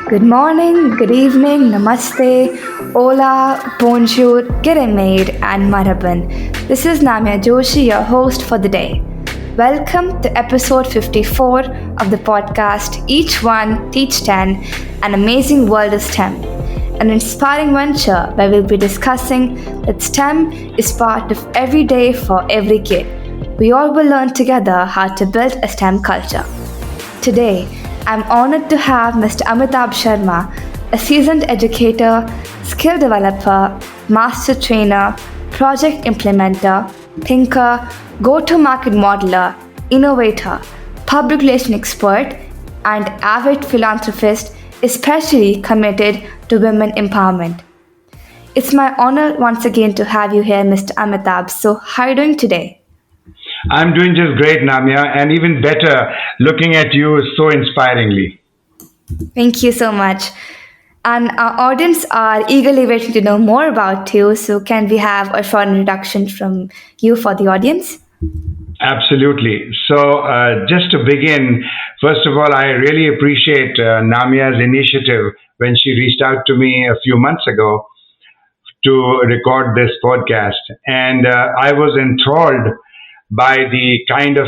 Good morning, good evening, namaste, hola, bonjour, maid, and marhaban. This is Namya Joshi, your host for the day. Welcome to episode 54 of the podcast Each One, Teach 10, An Amazing World of STEM, an inspiring venture where we'll be discussing that STEM is part of every day for every kid. We all will learn together how to build a STEM culture. Today, I'm honored to have Mr. Amitabh Sharma, a seasoned educator, skill developer, master trainer, project implementer, thinker, go-to-market modeler, innovator, public relation expert, and avid philanthropist, especially committed to women empowerment. It's my honor once again to have you here, Mr. Amitabh. So, how are you doing today? I'm doing just great, Namya, and even better, looking at you so inspiringly. Thank you so much. And our audience are eagerly waiting to know more about you. So, can we have a short introduction from you for the audience? Absolutely. So, just to begin, first of all, I really appreciate Namya's initiative when she reached out to me a few months ago to record this podcast. And I was enthralled by the kind of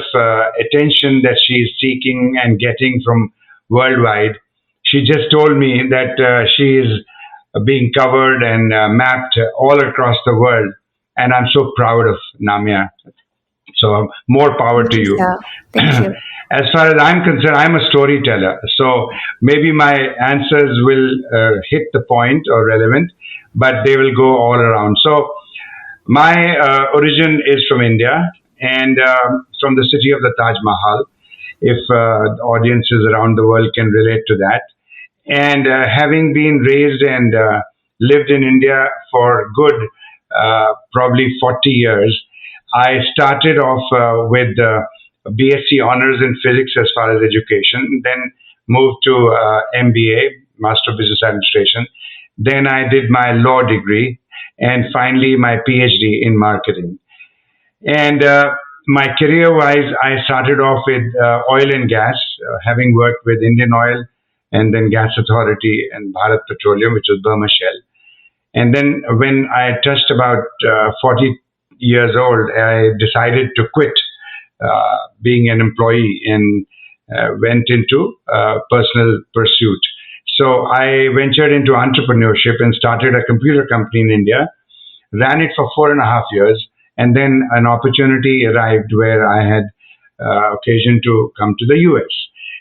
attention that she is seeking and getting from worldwide. She just told me that she is being covered and mapped all across the world. And I'm so proud of Namya. So more power Thank to you, you. sir. Thank you. As far as I'm concerned, I'm a storyteller. So maybe my answers will hit the point or relevant, but they will go all around. So my origin is from India and from the city of the Taj Mahal, if audiences around the world can relate to that. And having been raised and lived in India for good probably 40 years, I started off with BSc honors in physics as far as education, then moved to MBA, Master of Business Administration. Then I did my law degree and finally my PhD in marketing. And my career wise, I started off with oil and gas, having worked with Indian Oil and then Gas Authority and Bharat Petroleum, which was Burma Shell. And then when I touched about 40 years old, I decided to quit being an employee and went into personal pursuit. So I ventured into entrepreneurship and started a computer company in India, ran it for 4.5 years, and then an opportunity arrived where I had occasion to come to the US.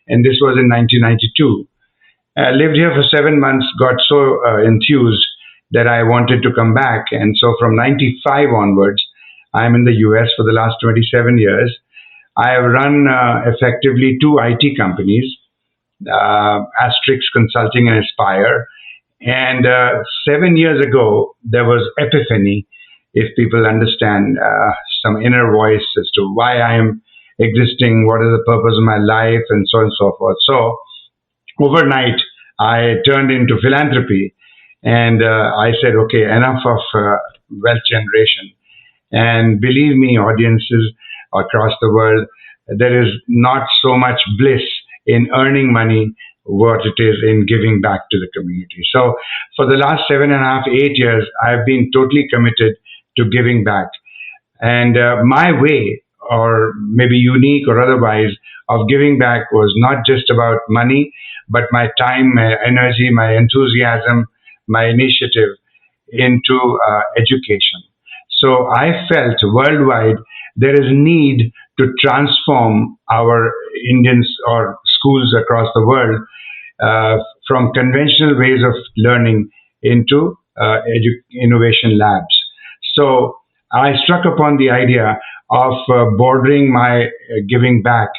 And this was in 1992. I lived here for 7 months, got so enthused that I wanted to come back. And so from 95 onwards, I'm in the US for the last 27 years. I have run effectively two IT companies, Asterix Consulting and Aspire. And 7 years ago, there was epiphany, if people understand some inner voice as to why I am existing, what is the purpose of my life, and so on and so forth. So overnight, I turned into philanthropy and I said, okay, enough of wealth generation. And believe me, audiences across the world, there is not so much bliss in earning money what it is in giving back to the community. So for the last 7.5, 8 years, I've been totally committed to giving back. And my way, or maybe unique or otherwise, of giving back was not just about money, but my time, my energy, my enthusiasm, my initiative into education. So I felt worldwide there is need to transform our Indians or schools across the world from conventional ways of learning into innovation labs. So I struck upon the idea of bordering my giving back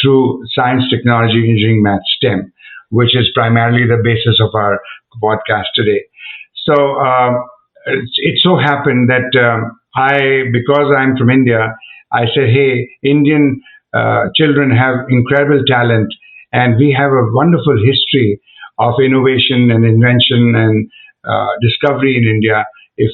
through science, technology, engineering, math, STEM, which is primarily the basis of our podcast today. So it so happened that because I'm from India, I said, hey, Indian children have incredible talent, and we have a wonderful history of innovation and invention and discovery in India. If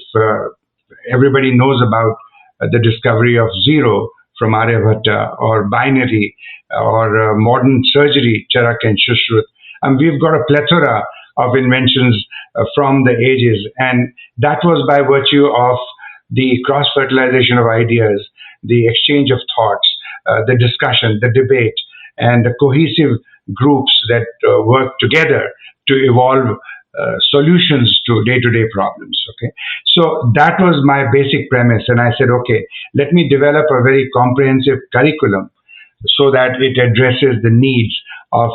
everybody knows about the discovery of zero from Aryabhatta, or binary, or modern surgery, Charak and Shushruth. And we've got a plethora of inventions from the ages, and that was by virtue of the cross fertilization of ideas, the exchange of thoughts, the discussion, the debate, and the cohesive groups that work together to evolve solutions to day-to-day problems. Okay, so that was my basic premise, and I said, okay, let me develop a very comprehensive curriculum so that it addresses the needs of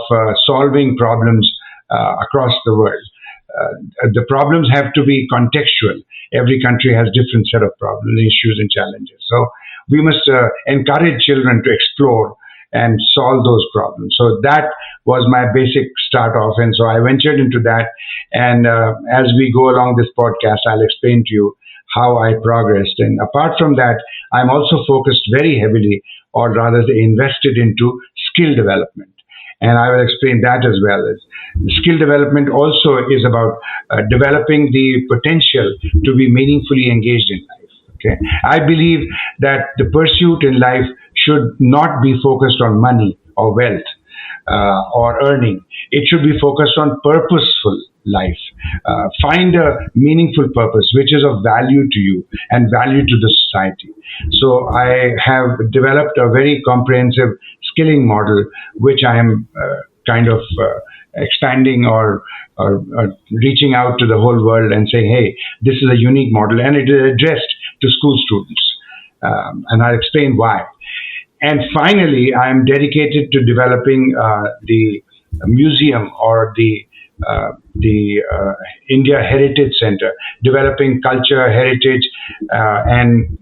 solving problems across the world. The problems have to be contextual. Every country has different set of problems, issues, and challenges. So we must encourage children to explore and solve those problems. So that was my basic start off, and so I ventured into that. And as we go along this podcast, I'll explain to you how I progressed. And apart from that, I'm also focused very heavily, or rather invested into skill development. And I will explain that as well. Skill development also is about developing the potential to be meaningfully engaged in life. Okay, I believe that the pursuit in life should not be focused on money or wealth or earning. It should be focused on purposeful life. Find a meaningful purpose which is of value to you and value to the society. So I have developed a very comprehensive skilling model, which I am kind of expanding or reaching out to the whole world and saying, hey, this is a unique model, and it is addressed to school students. And I'll explain why. And finally, I'm dedicated to developing the museum, or the India Heritage Center, developing culture, heritage, and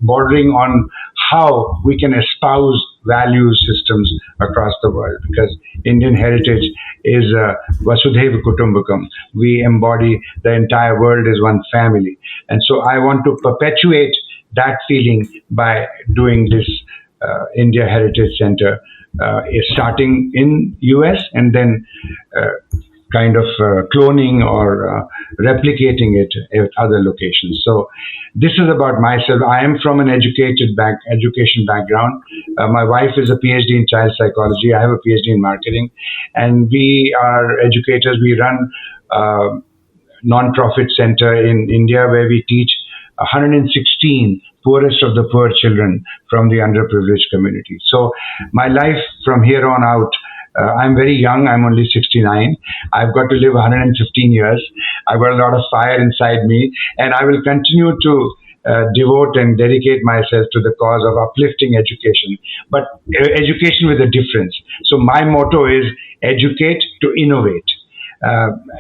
bordering on how we can espouse value systems across the world. Because Indian heritage is Vasudhaiva Kutumbakam. We embody the entire world as one family. And so I want to perpetuate that feeling by doing this India Heritage Center, starting in US and then kind of cloning or replicating it at other locations. So this is about myself. I am from an education background. My wife is a PhD in child psychology. I have a PhD in marketing, and we are educators. We run a non-profit center in India where we teach 116 poorest of the poor children from the underprivileged community. So my life from here on out, I'm very young. I'm only 69. I've got to live 115 years. I've got a lot of fire inside me, and I will continue to devote and dedicate myself to the cause of uplifting education, but education with a difference. So my motto is educate to innovate.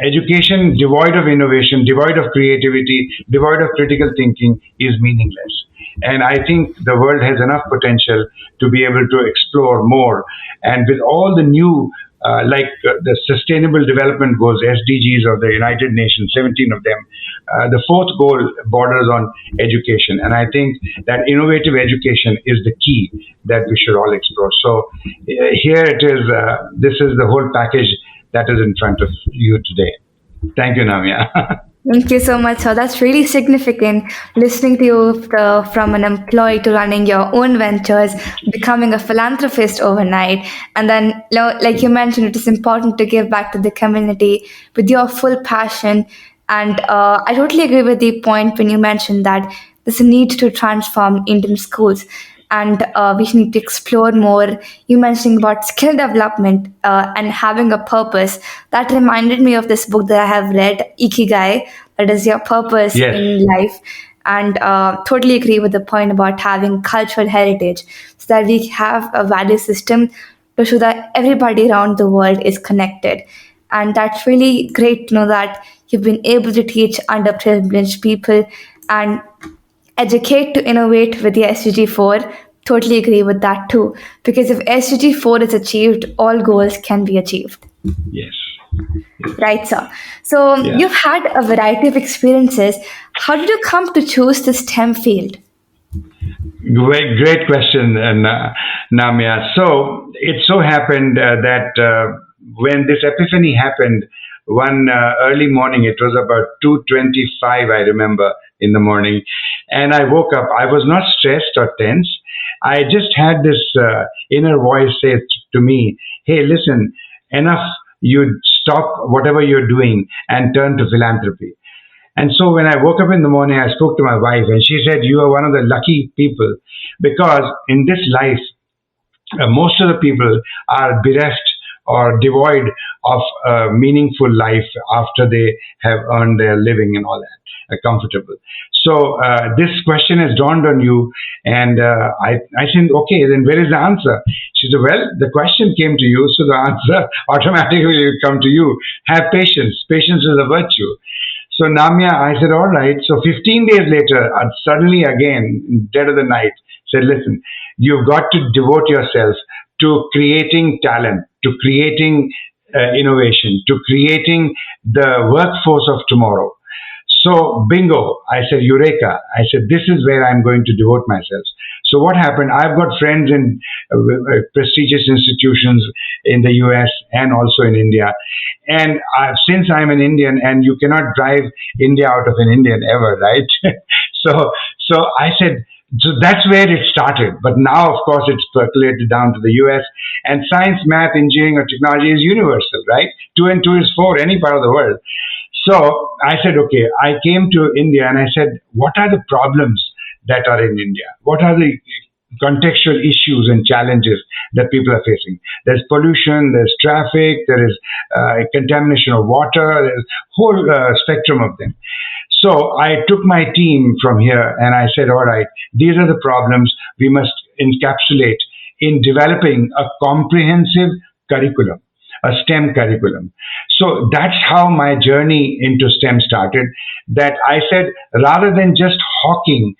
Education devoid of innovation, devoid of creativity, devoid of critical thinking is meaningless. And I think the world has enough potential to be able to explore more. And with all the new, the Sustainable Development Goals, SDGs of the United Nations, 17 of them, the fourth goal borders on education. And I think that innovative education is the key that we should all explore. So here it is. This is the whole package that is in front of you today. Thank you, Namya. Thank you so much. So that's really significant, listening to you from an employee to running your own ventures, becoming a philanthropist overnight. And then, like you mentioned, it is important to give back to the community with your full passion. And I totally agree with the point when you mentioned that there's a need to transform Indian schools. And we need to explore more. You mentioning about skill development and having a purpose. That reminded me of this book that I have read, Ikigai, that is your purpose Yes. in life. And totally agree with the point about having cultural heritage, so that we have a value system to show that everybody around the world is connected. And that's really great to know that you've been able to teach underprivileged people and educate to innovate with the SDG 4. Totally agree with that too. Because if SDG 4 is achieved, all goals can be achieved. Yes. Right, sir. So you've had a variety of experiences. How did you come to choose this STEM field? Great question, Namya. So it so happened that when this epiphany happened, one early morning, it was about 2:25, I remember, in the morning, and I woke up. I was not stressed or tense. I just had this inner voice say to me, hey, listen, enough, you stop whatever you're doing and turn to philanthropy. And so when I woke up in the morning, I spoke to my wife, and she said, "You are one of the lucky people, because in this life, most of the people are bereft or devoid of a meaningful life after they have earned their living and all that, comfortable." So this question has dawned on you, and I said, "Okay, then where is the answer?" She said, "Well, the question came to you, so the answer automatically will come to you. Have patience. Patience is a virtue." So Namya, I said, "All right." So 15 days later, suddenly again, in dead of the night, said, "Listen, you've got to devote yourself to creating talent, to creating innovation, to creating the workforce of tomorrow." So bingo, I said, "Eureka." I said, "This is where I'm going to devote myself." So what happened? I've got friends in prestigious institutions in the US and also in India. And since I'm an Indian, and you cannot drive India out of an Indian ever, right? so, so I said, so that's where it started. But now, of course, it's percolated down to the US. And science, math, engineering, or technology is universal, right? 2 and 2 is 4, any part of the world. So I said, okay, I came to India and I said, what are the problems that are in India? What are the contextual issues and challenges that people are facing? There's pollution, there's traffic, there is contamination of water, there's a whole spectrum of them. So I took my team from here and I said, all right, these are the problems we must encapsulate in developing a comprehensive curriculum, a STEM curriculum. So that's how my journey into STEM started. That I said, rather than just hawking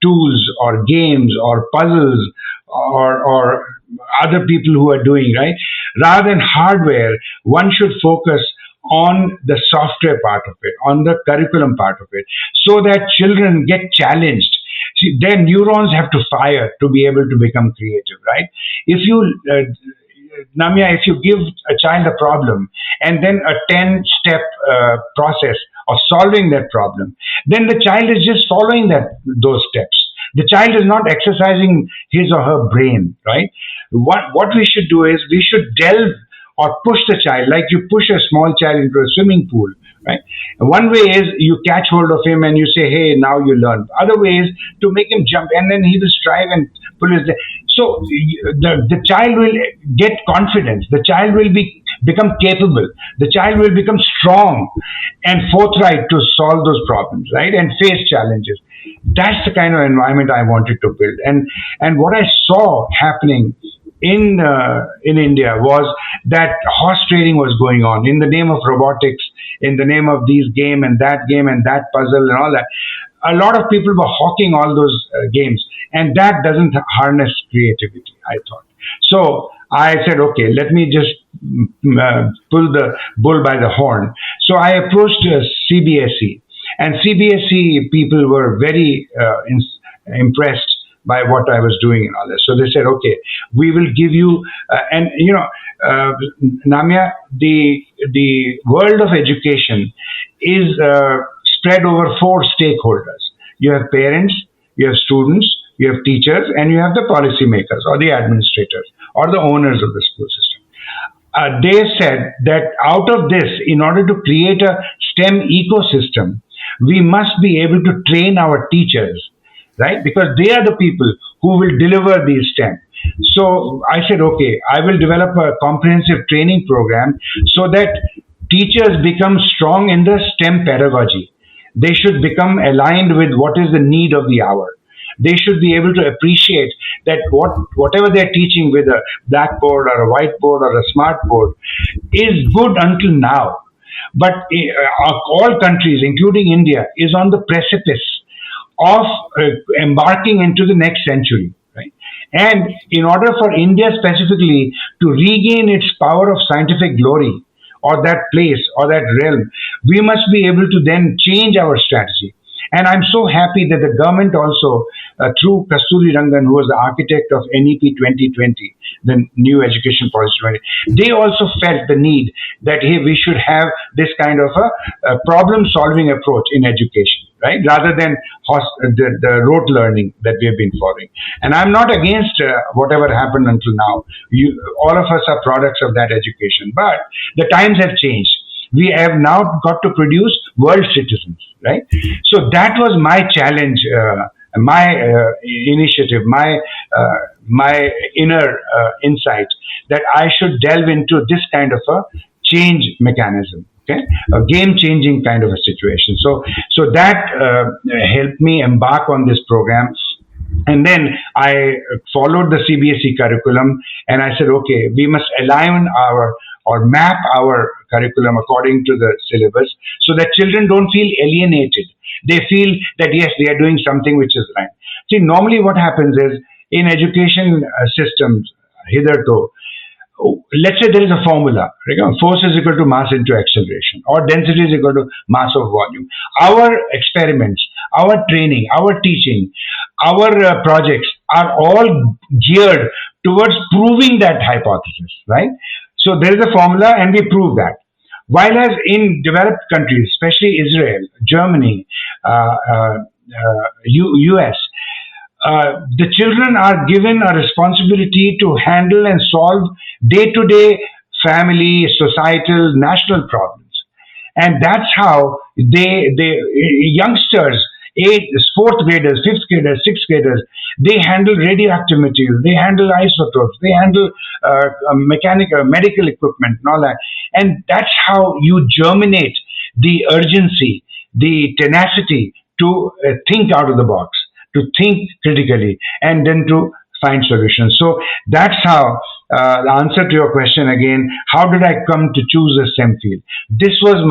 tools or games or puzzles or other people who are doing, right? Rather than hardware, one should focus on the software part of it, on the curriculum part of it, so that children get challenged. See, their neurons have to fire to be able to become creative, right? If you Namya, if you give a child a problem and then a 10-step process of solving that problem, then the child is just following those steps. The child is not exercising his or her brain, right? What we should do is we should delve or push the child, like you push a small child into a swimming pool, right? One way is you catch hold of him and you say, hey, now you learn. Other way is to make him jump, and then he will strive and pull his. So the child will get confidence. The child will become capable. The child will become strong and forthright to solve those problems, right? And face challenges. That's the kind of environment I wanted to build. And what I saw happening in India was that horse trading was going on in the name of robotics, in the name of these game and that puzzle and all that. A lot of people were hawking all those games, and that doesn't harness creativity, I thought. So I said, okay, let me just pull the bull by the horn. So I approached CBSE, and CBSE people were very impressed by what I was doing and all this. So they said, okay, we will give you, Namya, the world of education is spread over 4 stakeholders. You have parents, you have students, you have teachers, and you have the policymakers or the administrators or the owners of the school system. They said that out of this, in order to create a STEM ecosystem, we must be able to train our teachers, right? Because they are the people who will deliver these STEM. So I said, okay, I will develop a comprehensive training program so that teachers become strong in the STEM pedagogy. They should become aligned with what is the need of the hour. They should be able to appreciate that whatever they're teaching with a blackboard or a whiteboard or a smart board is good until now. But all countries, including India, is on the precipice of embarking into the next century, right? And in order for India specifically to regain its power of scientific glory, or that place, or that realm, we must be able to then change our strategy. And I'm so happy that the government also through Kasturi Rangan, who was the architect of NEP 2020, the new education policy 20, they also felt the need that, hey, we should have this kind of a problem-solving approach in education, right? Rather than the rote learning that we have been following. And I'm not against whatever happened until now. All of us are products of that education. But the times have changed. We have now got to produce world citizens, right? So that was my challenge, my initiative, my inner insight, that I should delve into this kind of a change mechanism. Okay, a game-changing kind of a situation. So that helped me embark on this program, and then I followed the CBSE curriculum, and I said, okay, we must align or map our curriculum according to the syllabus, so that children don't feel alienated. They feel that yes, they are doing something which is right. See, normally what happens is in education systems hitherto, let's say there is a formula, right? Force is equal to mass into acceleration, or density is equal to mass of volume. Our experiments, our training, our teaching, our projects are all geared towards proving that hypothesis, right? So there is a formula and we prove that. While as in developed countries, especially Israel, Germany, US, the children are given a responsibility to handle and solve day-to-day family, societal, national problems. And that's how youngsters, fourth graders, fifth graders, sixth graders, they handle radioactive materials, they handle isotopes, they handle mechanical, medical equipment and all that. And that's how you germinate the urgency, the tenacity to think out of the box, to think critically, and then to find solutions. So that's how, the answer to your question again, how did I come to choose a STEM field? This was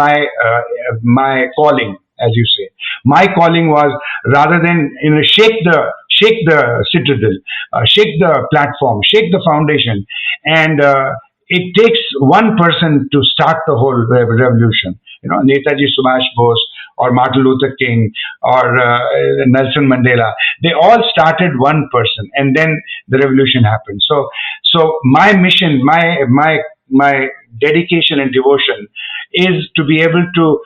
my calling, as you say. My calling was, rather than shake the citadel, shake the platform, shake the foundation, and it takes one person to start the whole revolution. Netaji Subhash Bose or Martin Luther King or Nelson Mandela, they all started one person, and then the revolution happened. So my mission, my dedication and devotion is to be able to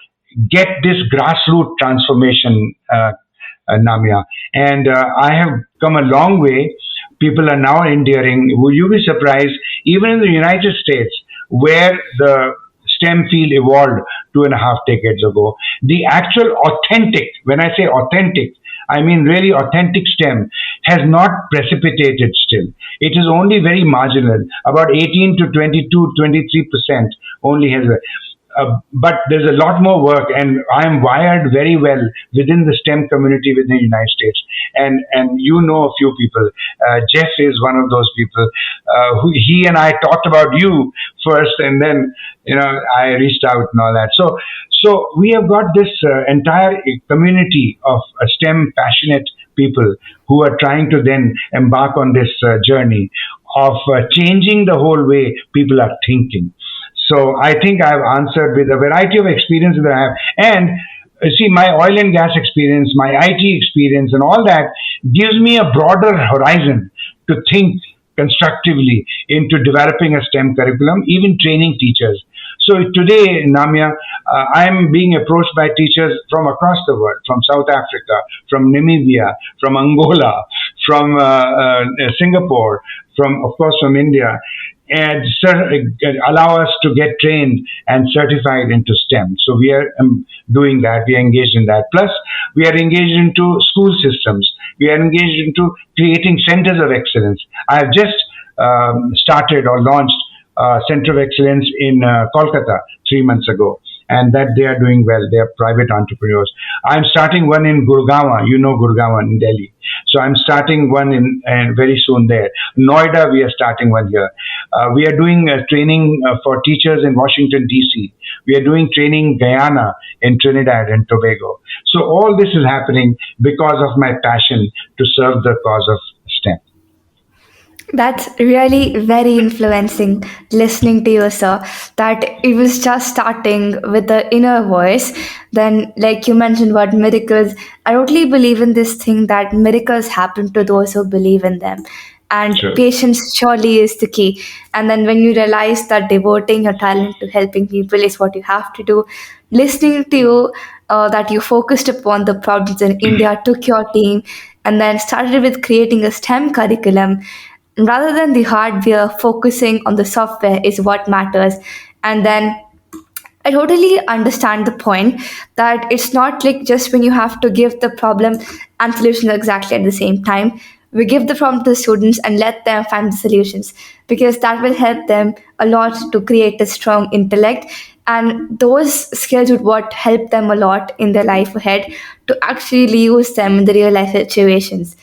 get this grassroots transformation, Namya. And I have come a long way. People are now endearing. Will you be surprised? Even in the United States, where the STEM field evolved 2.5 decades ago, the actual authentic, when I say authentic, I mean really authentic STEM, has not precipitated still. It is only very marginal. About 18 to 22, 23% only has but there's a lot more work, and I'm wired very well within the STEM community within the United States. And you know a few people. Jeff is one of those people. He and I talked about you first, and then I reached out and all that. So we have got this entire community of STEM passionate people who are trying to then embark on this journey of changing the whole way people are thinking. So I think I've answered with a variety of experiences that I have. And see, my oil and gas experience, my IT experience and all that gives me a broader horizon to think constructively into developing a STEM curriculum, even training teachers. So today, Namya, I'm being approached by teachers from across the world, from South Africa, from Namibia, from Angola, from Singapore, of course, from India, and allow us to get trained and certified into STEM. So we are doing that. We are engaged in that. Plus, we are engaged into school systems. We are engaged into creating centers of excellence. I have just started or launched Center of Excellence in Kolkata 3 months ago, and that they are doing well. They are private entrepreneurs. I'm starting one in Gurgaon. You know Gurgaon in Delhi. So I'm starting one in very soon there. Noida, we are starting one here. We are doing training for teachers in Washington, D.C. We are doing training in Guyana, in Trinidad and Tobago. So all this is happening because of my passion to serve the cause of STEM. That's really very influencing listening to you, sir. That it was just starting with the inner voice. Then, like you mentioned about miracles, I totally believe in this thing that miracles happen to those who believe in them. And Sure. patience surely is the key. And then, when you realize that devoting your talent to helping people is what you have to do, listening to you, that you focused upon the problems in India, took your team, and then started with creating a STEM curriculum rather than the hardware, focusing on the software is what matters. And then I totally understand the point that it's not like just when you have to give the problem and solution exactly at the same time. We give the problem to the students and let them find the solutions, because that will help them a lot to create a strong intellect, and those skills would what help them a lot in their life ahead to actually use them in the real life situations.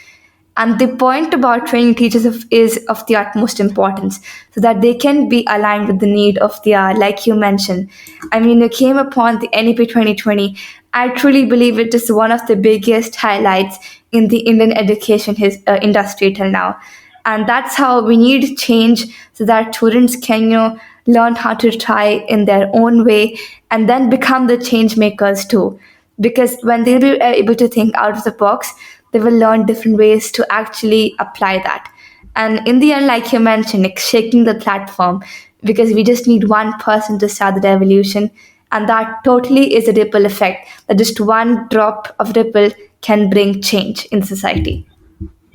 And the point about training teachers is of the utmost importance so that they can be aligned with the need of the hour, like you mentioned. I mean, you came upon the NEP 2020. I truly believe it is one of the biggest highlights in the Indian education industry till now. And that's how we need change so that students can, learn how to try in their own way and then become the change makers too, because when they'll be able to think out of the box, they will learn different ways to actually apply that. And in the end, like you mentioned, like shaking the platform, because we just need one person to start the revolution, and that totally is a ripple effect, that just one drop of ripple can bring change in society.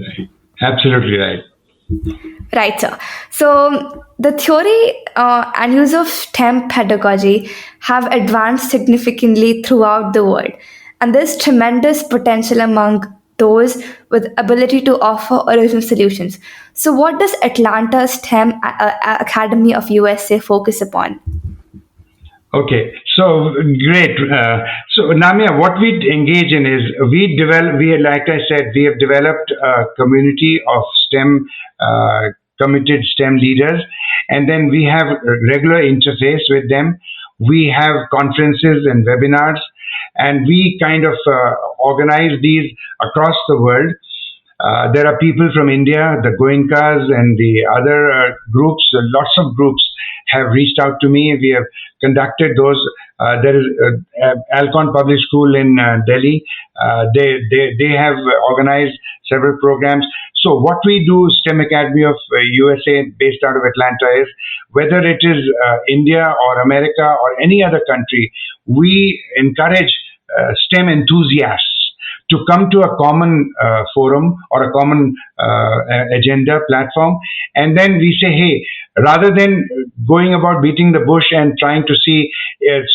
Right. Absolutely right. Right, sir. So the theory and use of STEM pedagogy have advanced significantly throughout the world, and there's tremendous potential among those with ability to offer original solutions. So, what does Atlanta STEM Academy of USA focus upon? Okay, so great. So Namia, what we engage in is like I said, we have developed a community of STEM, committed STEM leaders, and then we have a regular interface with them. We have conferences and webinars, and we kind of organize these across the world. There are people from India, the Goenkas, and the other groups. Lots of groups have reached out to me. We have conducted those. There is Alcon Public School in Delhi. They have organized several programs. So what we do, STEM Academy of USA, based out of Atlanta, is whether it is India or America or any other country, we encourage STEM enthusiasts to come to a common forum or a common agenda platform. And then we say, hey, rather than going about beating the bush and trying to see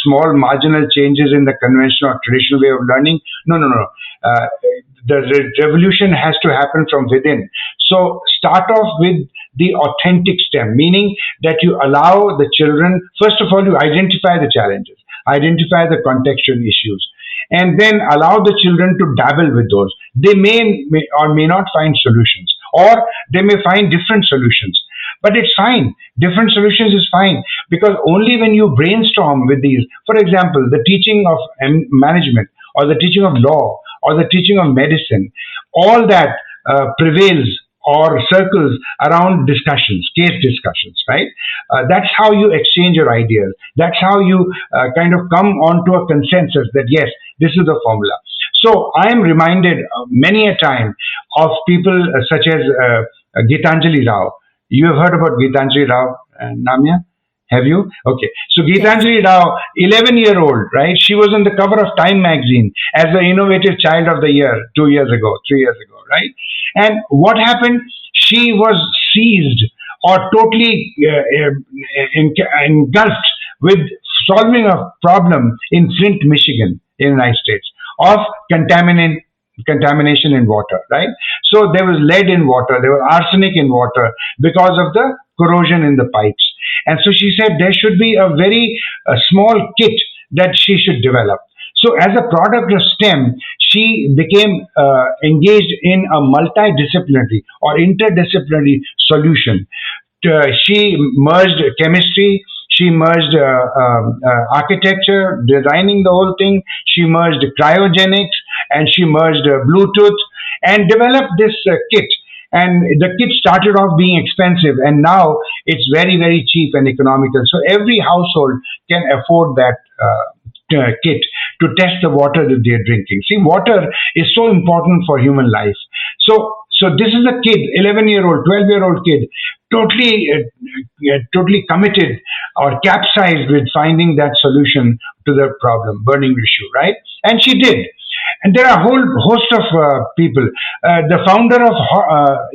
small marginal changes in the conventional or traditional way of learning, no, no, no. The revolution has to happen from within. So start off with the authentic STEM, meaning that you allow the children, first of all, you identify the challenges, identify the contextual issues, and then allow the children to dabble with those. They may or may not find solutions, or they may find different solutions. But it's fine. Different solutions is fine, because only when you brainstorm with these, for example, the teaching of management, or the teaching of law, or the teaching of medicine, all that prevails or circles around discussions, case discussions, right? That's how you exchange your ideas. That's how you kind of come onto a consensus that yes, this is the formula. So I am reminded many a time of people such as Gitanjali Rao. You have heard about Gitanjali Rao, Namya? Have you? Okay. So Yes. Gitanjali Rao, 11-year-old, right? She was on the cover of Time magazine as the innovative child of the year 2 years ago, 3 years ago, right? And what happened? She was seized or totally engulfed with solving a problem in Flint, Michigan, in the United States, of contamination in water, right? So there was lead in water, there was arsenic in water because of the corrosion in the pipes. And so she said there should be a very small kit that she should develop. So as a product of STEM, she became engaged in a multidisciplinary or interdisciplinary solution. She merged chemistry, she merged architecture, designing the whole thing. She merged cryogenics, and she merged Bluetooth and developed this kit. And the kit started off being expensive, and now it's very, very cheap and economical. So every household can afford that kit to test the water that they're drinking. See, water is so important for human life. So this is a kid, 11-year-old, 12-year-old kid, totally committed or capsized with finding that solution to the problem, burning issue, right? And she did. And there are a whole host of people. The founder of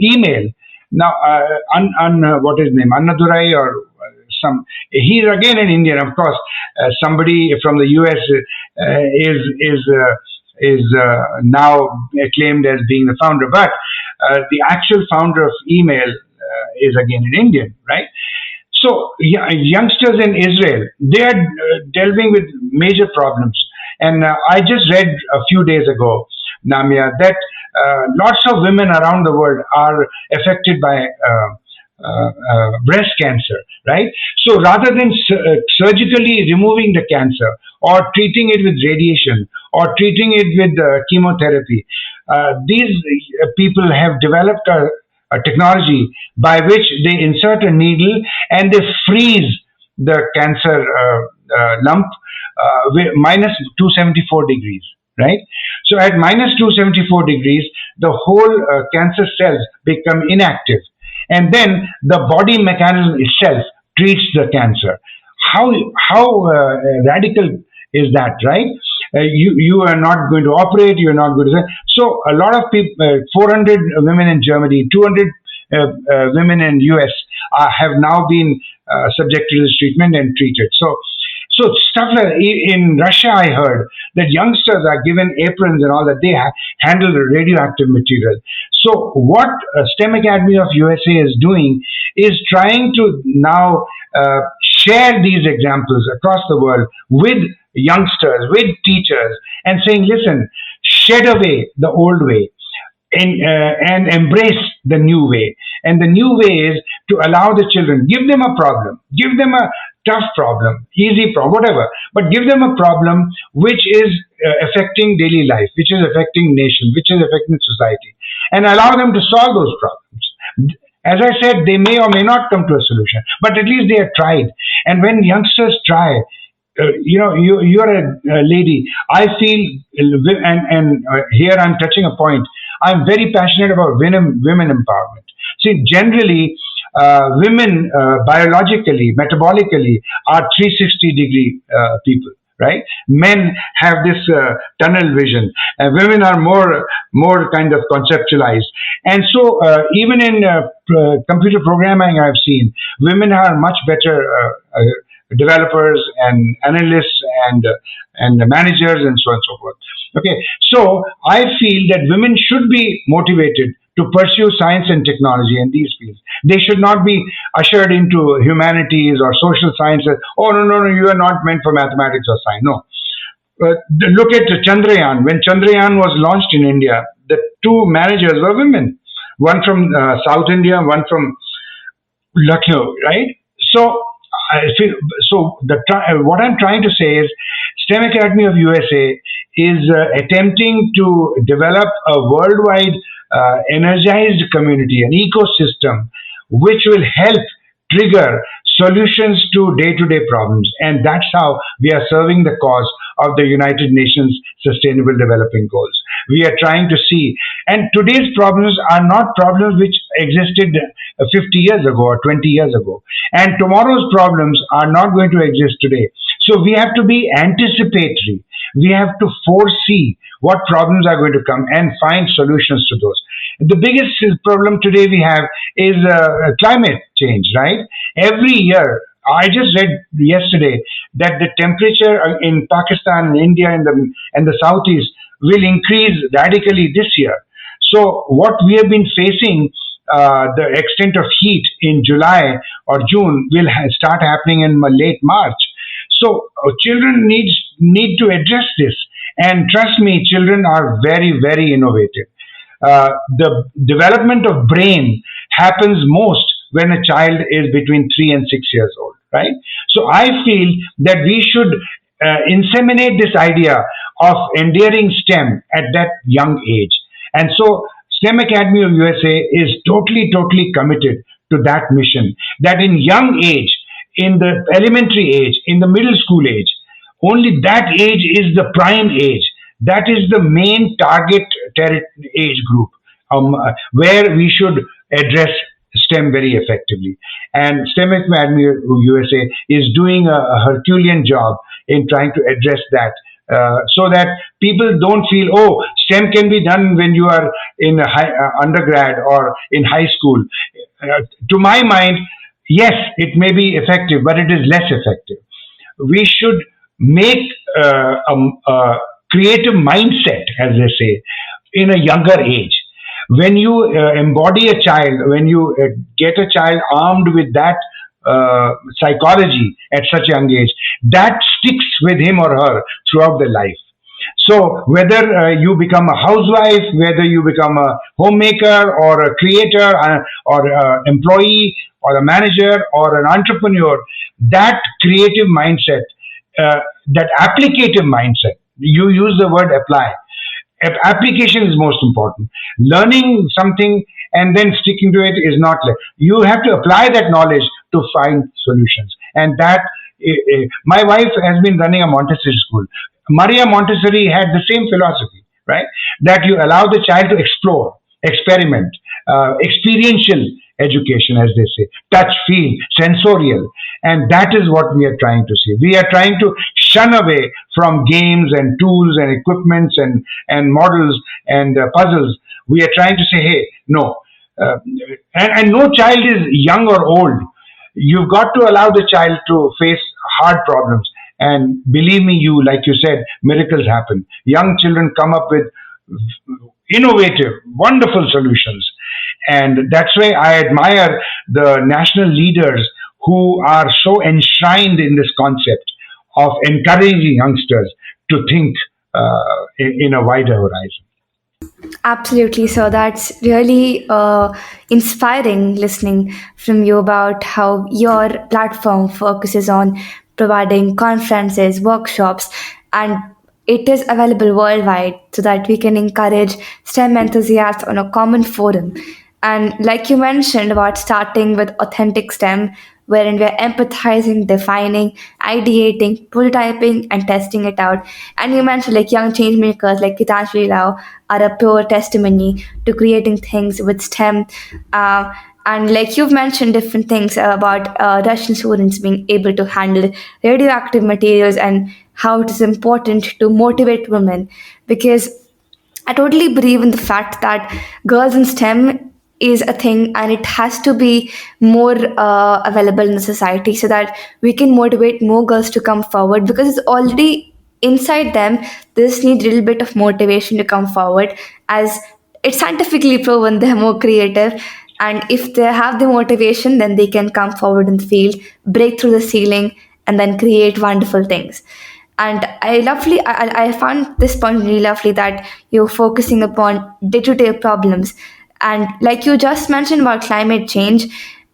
email, now, what is his name, Annadurai or some, he's again an Indian, of course. Somebody from the US is now acclaimed as being the founder, but the actual founder of email is again an Indian, right? So youngsters in Israel, they are delving with major problems. And I just read a few days ago, Namya, that lots of women around the world are affected by breast cancer, right? So rather than surgically removing the cancer or treating it with radiation or treating it with chemotherapy, these people have developed a technology by which they insert a needle and they freeze the cancer lump with minus 274 degrees, right? So at minus 274 degrees, the whole cancer cells become inactive. And then the body mechanism itself treats the cancer. How radical is that, right? You are not going to operate. You are not going to. So a lot of people, 400 women in Germany, 200 women in US have now been subjected to this treatment and treated. So stuff like in Russia, I heard that youngsters are given aprons and all that. They handle radioactive material. So what STEM Academy of USA is doing is trying to now share these examples across the world with youngsters, with teachers, and saying, listen, shed away the old way and embrace the new way. And the new way is to allow the children, give them a problem, give them a tough problem, easy problem, whatever, but give them a problem which is affecting daily life, which is affecting nation, which is affecting society, and allow them to solve those problems. As I said, they may or may not come to a solution, but at least they have tried. And when youngsters try, you're a lady. I feel, and here I'm touching a point. I'm very passionate about women empowerment. See, generally, women biologically, metabolically, are 360-degree people, right? Men have this tunnel vision. Women are more kind of conceptualized. And so even in computer programming, I've seen women are much better developers and analysts and managers and so on and so forth. Okay, so I feel that women should be motivated to pursue science and technology in these fields. They should not be ushered into humanities or social sciences. Oh, no, you are not meant for mathematics or science. No. Look at Chandrayaan. When Chandrayaan was launched in India, the two managers were women. One from South India, one from Lucknow, right? So what I'm trying to say is STEM Academy of USA is attempting to develop a worldwide energized community, an ecosystem, which will help trigger solutions to day-to-day problems. And that's how we are serving the cause of the United Nations Sustainable Development Goals. We are trying to see, and today's problems are not problems which existed 50 years ago or 20 years ago. And tomorrow's problems are not going to exist today. So we have to be anticipatory. We have to foresee what problems are going to come and find solutions to those. The biggest problem today we have is climate change, right? Every year, I just read yesterday that the temperature in Pakistan and India and the Southeast will increase radically this year. So what we have been facing, the extent of heat in July or June will start happening in late March. So children need to address this. And trust me, children are very, very innovative. The development of brain happens most when a child is between 3 and 6 years old, right? So I feel that we should inseminate this idea of endearing STEM at that young age. And so STEM Academy of USA is totally committed to that mission. That in young age, in the elementary age, in the middle school age, only that age is the prime age. That is the main target age group where we should address STEM very effectively. And STEM Academy USA is doing a Herculean job in trying to address that. So that people don't feel, oh, STEM can be done when you are in a undergrad or in high school. To my mind, yes, it may be effective, but it is less effective. We should make a creative mindset, as they say, in a younger age. When you embody a child, when you get a child armed with that psychology at such a young age, that sticks with him or her throughout their life. So whether you become a housewife, whether you become a homemaker or a creator or employee or a manager or an entrepreneur, that creative mindset, that applicative mindset, you use the word apply. Application is most important. Learning something and then sticking to it is not. You have to apply that knowledge to find solutions. And that, my wife has been running a Montessori school. Maria Montessori had the same philosophy, right? That you allow the child to explore, experiment, experiential education, as they say, touch, feel, sensorial. And that is what we are trying to see. We are trying to shun away from games and tools and equipments and models and puzzles. We are trying to say, hey, no. And no child is young or old. You've got to allow the child to face hard problems. And believe me, like you said, miracles happen. Young children come up with innovative, wonderful solutions. And that's why I admire the national leaders who are so enshrined in this concept of encouraging youngsters to think in a wider horizon. Absolutely. So that's really inspiring listening from you about how your platform focuses on providing conferences, workshops, and it is available worldwide so that we can encourage STEM enthusiasts on a common forum. And like you mentioned about starting with authentic STEM, wherein we're empathizing, defining, ideating, prototyping, and testing it out. And you mentioned like young change makers like Gitanjali Rao are a pure testimony to creating things with STEM. And like you've mentioned different things about Russian students being able to handle radioactive materials and how it is important to motivate women, because I totally believe in the fact that girls in STEM is a thing and it has to be more available in the society so that we can motivate more girls to come forward, because it's already inside them. They just need a little bit of motivation to come forward, as it's scientifically proven they're more creative. And if they have the motivation, then they can come forward in the field, break through the ceiling, and then create wonderful things. And I found this point really lovely that you're focusing upon day-to-day problems. And like you just mentioned about climate change,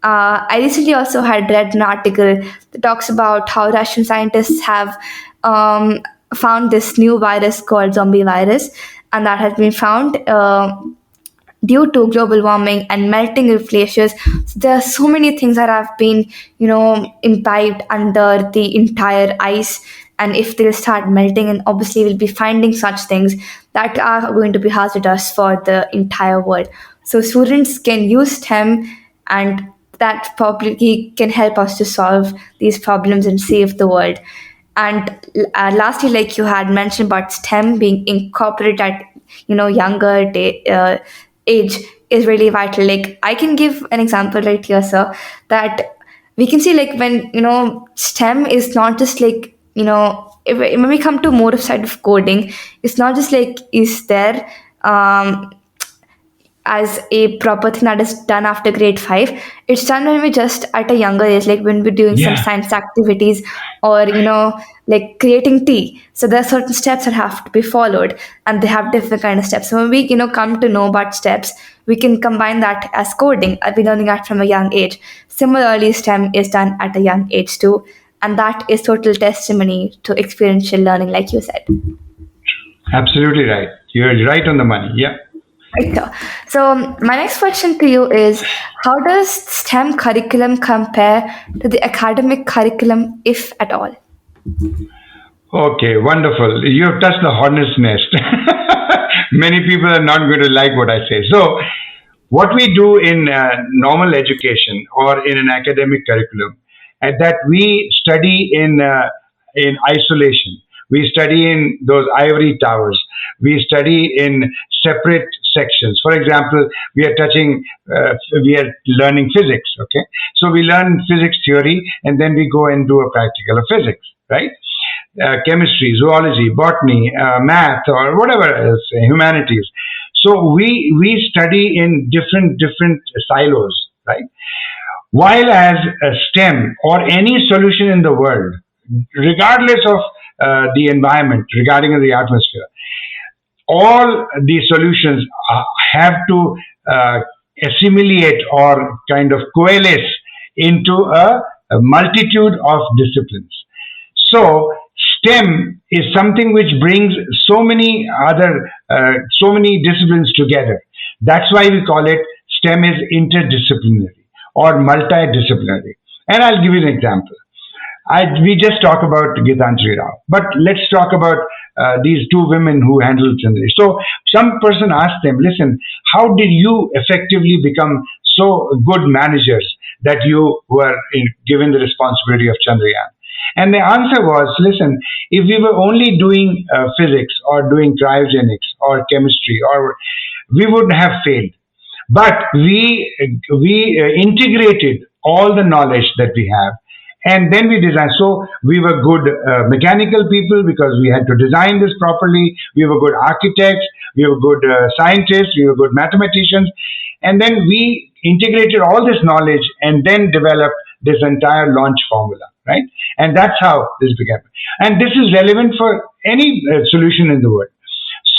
I recently also had read an article that talks about how Russian scientists have found this new virus called zombie virus, and that has been found due to global warming and melting of glaciers. So there are so many things that have been, imbibed under the entire ice. And if they'll start melting, and obviously we'll be finding such things that are going to be hazardous for the entire world. So students can use STEM, and that probably can help us to solve these problems and save the world. And lastly, like you had mentioned about STEM being incorporated at younger age is really vital. Like I can give an example right here, sir, that we can see like when STEM is not just like when we come to more of side of coding, it's not just like is there as a proper thing that is done after grade 5. It's done when we just at a younger age, like when we're doing some Yeah. science activities, or like creating tea. So there are certain steps that have to be followed, and they have different kind of steps. So when we come to know about steps, we can combine that as coding. I've been learning that from a young age. Similarly, STEM is done at a young age too, and that is total testimony to experiential learning, like you said. Absolutely right. You're right on the money. Yeah. Right. So, my next question to you is, how does STEM curriculum compare to the academic curriculum, if at all? Okay, wonderful. You have touched the hornet's nest. Many people are not going to like what I say. So, what we do in normal education or in an academic curriculum, that we study in isolation. We study in those ivory towers. We study in separate sections. For example, we are learning physics. Okay, so we learn physics theory, and then we go and do a practical of physics, right? Chemistry, zoology, botany, math, or whatever else, humanities. So we study in different silos, right? While as a STEM or any solution in the world, regardless of the environment, regarding the atmosphere, all the solutions have to assimilate or kind of coalesce into a multitude of disciplines. So STEM is something which brings so many disciplines together. That's why we call it STEM is interdisciplinary or multidisciplinary. And I'll give you an example. We just talk about Gitanjali Rao, but let's talk about these two women who handled Chandrayaan. So some person asked them, listen, how did you effectively become so good managers that you were given the responsibility of Chandrayaan? And the answer was, listen, if we were only doing physics or doing cryogenics or chemistry, or we would have failed. But we integrated all the knowledge that we have, and then we designed. So we were good mechanical people because we had to design this properly. We were good architects. We were good scientists. We were good mathematicians, and then we integrated all this knowledge and then developed this entire launch formula, right? And that's how this began. And this is relevant for any solution in the world.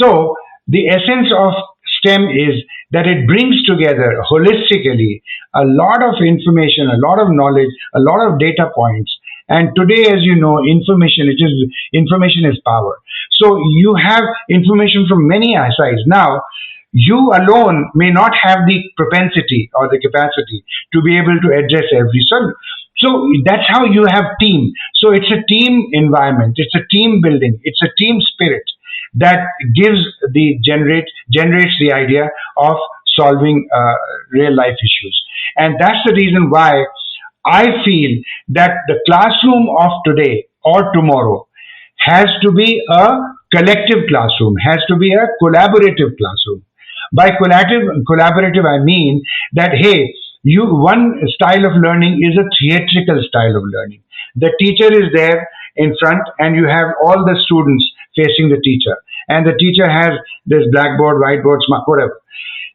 So the essence of STEM is that it brings together holistically a lot of information, a lot of knowledge, a lot of data points. And today, as you know, information is power. So you have information from many sides. Now, you alone may not have the propensity or the capacity to be able to address every solution. So that's how you have team. So it's a team environment. It's a team building. It's a team spirit that generates the idea of solving real life issues. And that's the reason why I feel that the classroom of today or tomorrow has to be a collective classroom, has to be a collaborative classroom. By collaborative, I mean that, hey, one style of learning is a theatrical style of learning. The teacher is there in front, and you have all the students facing the teacher, and the teacher has this blackboard, whiteboard, smart, whatever,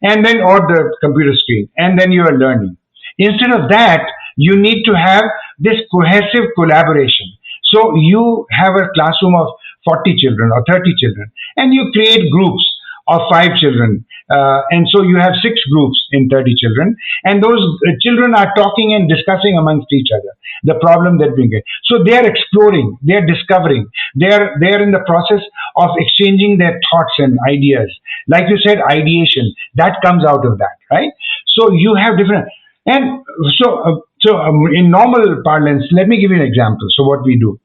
and then or the computer screen, and then you are learning. Instead of that, you need to have this cohesive collaboration. So you have a classroom of 40 children or 30 children, and you create groups of 5 children. And so you have 6 groups in 30 children, and those children are talking and discussing amongst each other the problem that we get. So they are exploring, they are discovering, they are in the process of exchanging their thoughts and ideas. Like you said, ideation that comes out of that, right? So you have different, and in normal parlance, let me give you an example. So what we do.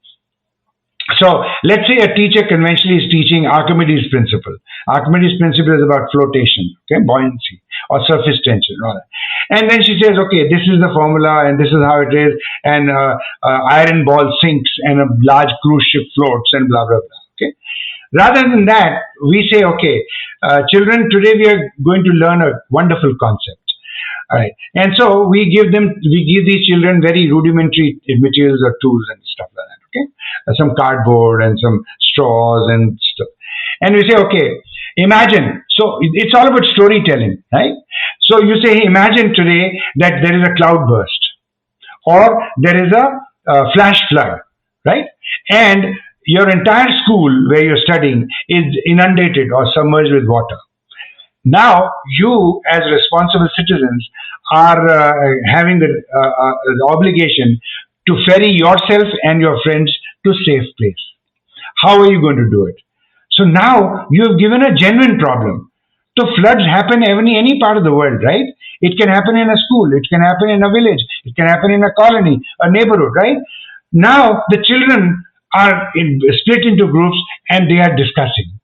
So let's say a teacher conventionally is teaching Archimedes' principle. Archimedes' principle is about flotation, okay, buoyancy or surface tension, rather. And then she says, okay, this is the formula and this is how it is, and iron ball sinks and a large cruise ship floats and blah blah blah. Okay. Rather than that, we say, okay, children, today we are going to learn a wonderful concept. All right. And so we give these children very rudimentary materials or tools and stuff like that. Okay. Some cardboard and some straws and stuff. And we say, okay, imagine. So it's all about storytelling, right? So you say, hey, imagine today that there is a cloud burst or there is a flash flood, right? And your entire school where you're studying is inundated or submerged with water. Now, you as responsible citizens are having the obligation to ferry yourself and your friends to a safe place. How are you going to do it? So now you have given a genuine problem. So floods happen any part of the world, right? It can happen in a school, it can happen in a village, it can happen in a colony, a neighborhood, right? Now the children split into groups and they are discussing.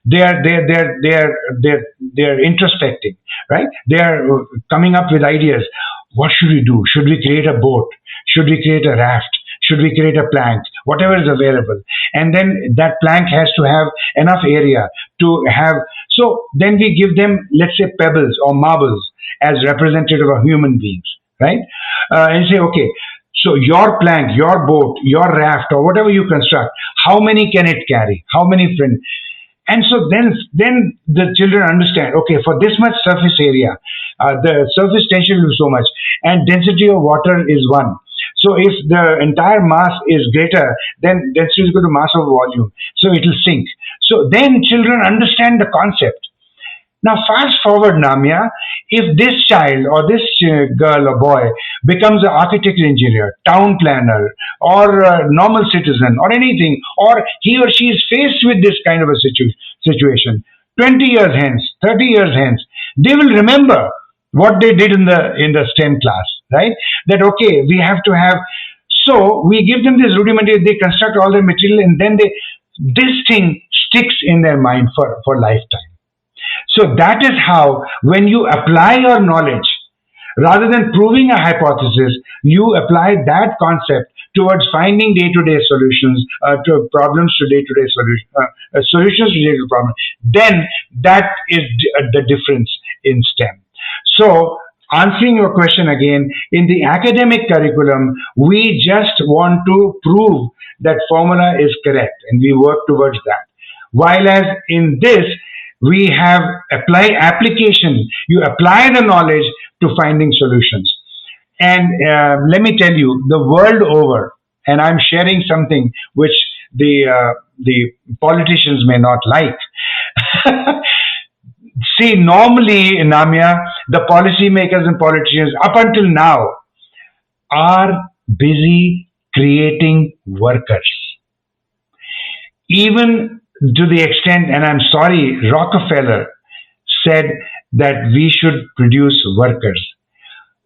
They are introspecting, right? They are coming up with ideas. What should we do? Should we create a boat? Should we create a raft? Should we create a plank? Whatever is available, and then that plank has to have enough area to have. So then we give them, let's say, pebbles or marbles as representative of human beings, right? And say, okay, so your plank, your boat, your raft, or whatever you construct, how many can it carry? How many friends? And so then the children understand, okay, for this much surface area, the surface tension is so much, and density of water is one. So if the entire mass is greater, then density is equal to mass of volume. So it will sink. So then children understand the concept. Now, fast forward, Namya, if this child or this girl or boy becomes an architect engineer, town planner, or a normal citizen, or anything, or he or she is faced with this kind of a situation, 20 years hence, 30 years hence, they will remember what they did in the STEM class, right? That, okay, we have to have, so we give them this rudimentary, they construct all the material, and then this thing sticks in their mind for lifetime. So that is how, when you apply your knowledge, rather than proving a hypothesis, you apply that concept towards finding day-to-day solutions to problems, to day-to-day solutions to day-to-day problems. Then that is the difference in STEM. So, answering your question again, in the academic curriculum, we just want to prove that formula is correct, and we work towards that. While as in this, we have application. You apply the knowledge to finding solutions. And let me tell you, the world over, and I'm sharing something which the politicians may not like. See, normally, Namya, the policymakers and politicians, up until now, are busy creating workers. Even to the extent, and I'm sorry, Rockefeller said that we should produce workers.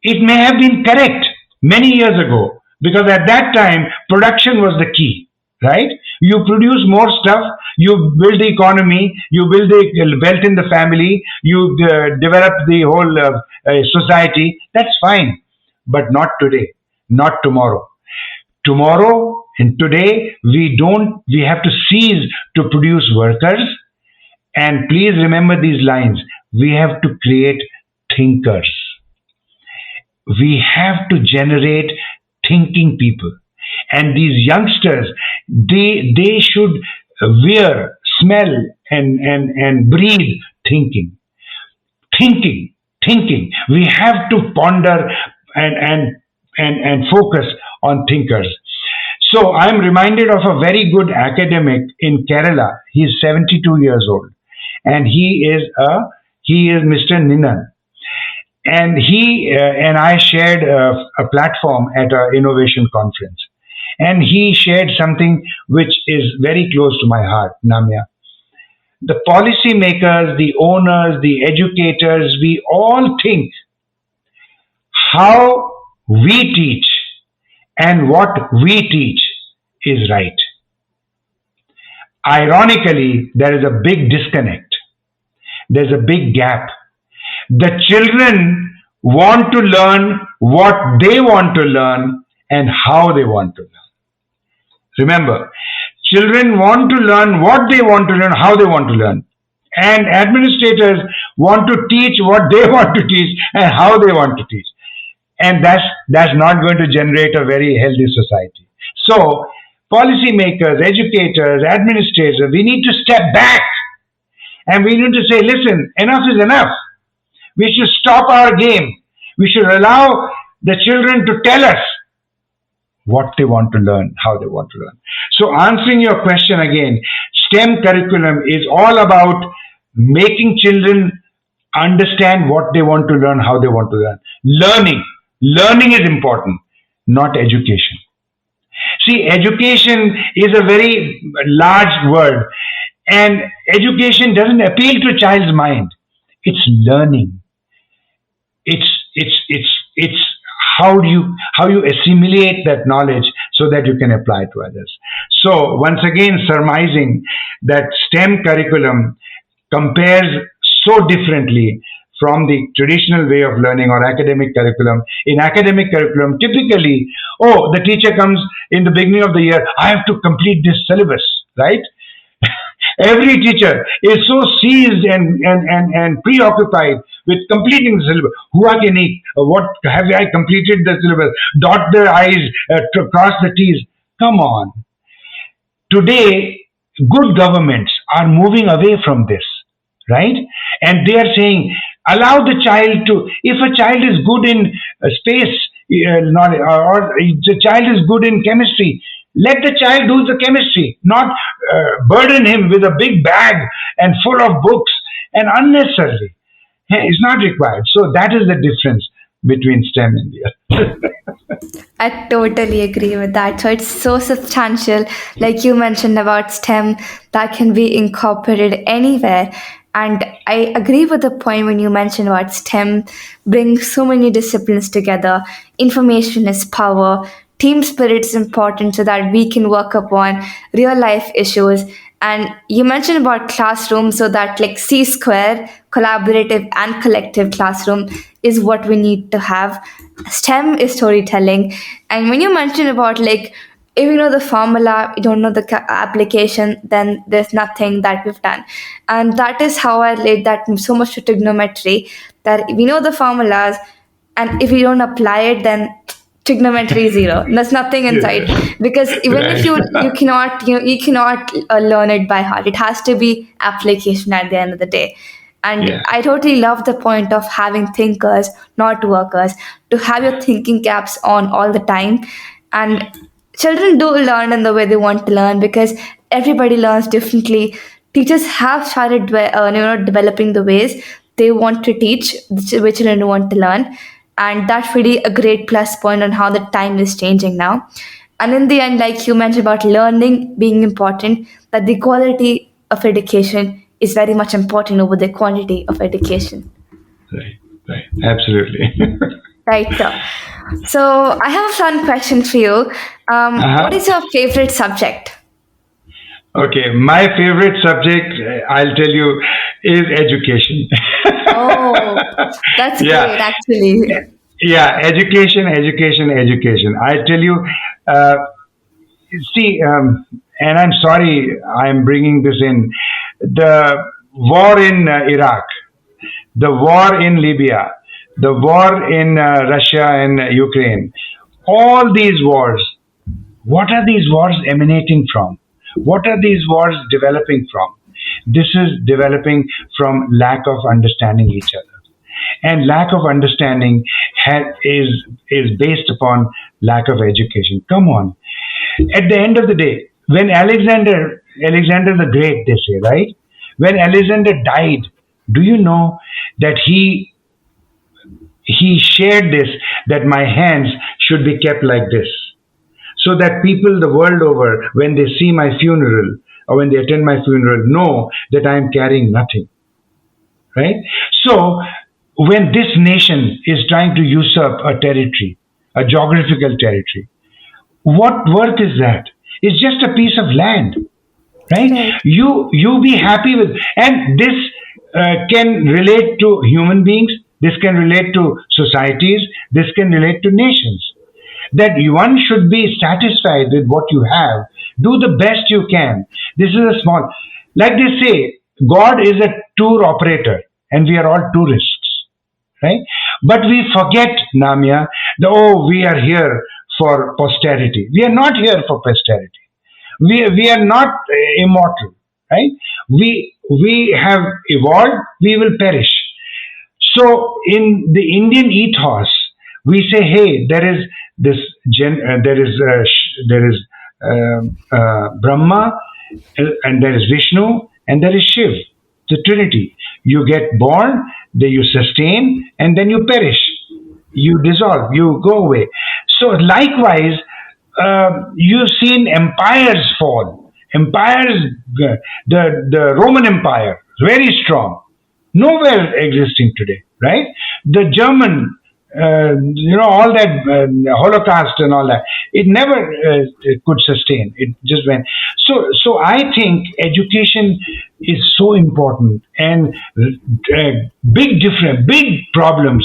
It may have been correct many years ago, because at that time, production was the key, right? You produce more stuff, you build the economy, you build the wealth in the family, you develop the whole society. That's fine, but not today, not tomorrow. Tomorrow and today, we have to cease to produce workers. And please remember these lines. We have to create thinkers. We have to generate thinking people. And these youngsters, they should wear, smell, and breathe thinking. Thinking. We have to ponder and focus on thinkers. So I'm reminded of a very good academic in Kerala. He's 72 years old, and he is Mr. Ninan. And he and I shared a platform at an innovation conference. And he shared something which is very close to my heart, Namya. The policymakers, the owners, the educators, we all think how we teach and what we teach is right. Ironically, there is a big disconnect. There's a big gap. The children want to learn what they want to learn and how they want to learn. Remember, children want to learn what they want to learn, how they want to learn. And administrators want to teach what they want to teach and how they want to teach. And that's not going to generate a very healthy society. So, policymakers, educators, administrators, we need to step back and we need to say, listen, enough is enough. We should stop our game. We should allow the children to tell us what they want to learn, how they want to learn. So, answering your question again, STEM curriculum is all about making children understand what they want to learn, how they want to learn. Learning is important, not education. See, education is a very large word, and education doesn't appeal to a child's mind. It's learning. It's how you assimilate that knowledge so that you can apply it to others. So once again, surmising that STEM curriculum compares so differently from the traditional way of learning or academic curriculum. In academic curriculum, typically, oh, the teacher comes in the beginning of the year, I have to complete this syllabus, right? Every teacher is so seized and preoccupied with completing the syllabus. Hua ke nahi? What have I completed the syllabus? Dot the I's, to cross the T's. Come on. Today, good governments are moving away from this, right? And they are saying, allow the child to, if a child is good in space knowledge, or the child is good in chemistry, let the child do the chemistry, not burden him with a big bag and full of books and unnecessarily. It's not required. So that is the difference between STEM and the other. I totally agree with that. So it's so substantial, like you mentioned about STEM, that can be incorporated anywhere. And I agree with the point when you mentioned about STEM brings so many disciplines together. Information is power. Team spirit is important so that we can work upon real life issues. And you mentioned about classroom, so that like C square, collaborative and collective classroom is what we need to have. STEM is storytelling. And when you mentioned about like, if you know the formula, you don't know the application, then there's nothing that we've done. And that is how I relate that so much to trigonometry, that we know the formulas, and if you don't apply it, then trigonometry is zero. There's nothing inside, Yeah. because even if Right. you cannot you cannot learn it by heart. It has to be application at the end of the day. And Yeah. I totally love the point of having thinkers, not workers, to have your thinking caps on all the time. And children do learn in the way they want to learn, because everybody learns differently. Teachers have started developing the ways they want to teach which children want to learn, and that's really a great plus point on how the time is changing now. And in the end, like you mentioned about learning being important, that the quality of education is very much important over the quantity of education. Right. Right. Absolutely. Right. So I have a fun question for you. What Uh-huh. is your favorite subject? Okay, my favorite subject, I'll tell you, is education. Oh, that's great, Yeah, actually. yeah, education. I tell you, uh, see, and I'm sorry I'm bringing this in. The war in Iraq, the war in Libya, the war in Russia and Ukraine, all these wars, what are these wars emanating from? What are these wars developing from? This is developing from lack of understanding each other. And lack of understanding is based upon lack of education. Come on. At the end of the day, when Alexander the Great, they say, right? When Alexander died, do you know that he shared this, that my hands should be kept like this, so that people the world over, when they see my funeral or when they attend my funeral, know that I am carrying nothing, right? So, when this nation is trying to usurp a territory, a geographical territory, what worth is that? It's just a piece of land, right? Right. You be happy with, and this can relate to human beings. This can relate to societies. This can relate to nations. That one should be satisfied with what you have. Do the best you can. This is a small, like they say, God is a tour operator, and we are all tourists, right? But we forget, Namya, oh, we are here for posterity. We are not here for posterity. We are not immortal, right? We have evolved. We will perish. So in the Indian ethos, we say, hey, there is this, there is Brahma, and there is Vishnu, and there is Shiv, the Trinity. You get born, then you sustain, and then you perish. You dissolve, you go away. So likewise, you've seen empires fall. Empires, the Roman Empire, very strong. nowhere existing today, right? The German, all that Holocaust and all that, it never it could sustain. It just went. So I think education is so important, and big problems.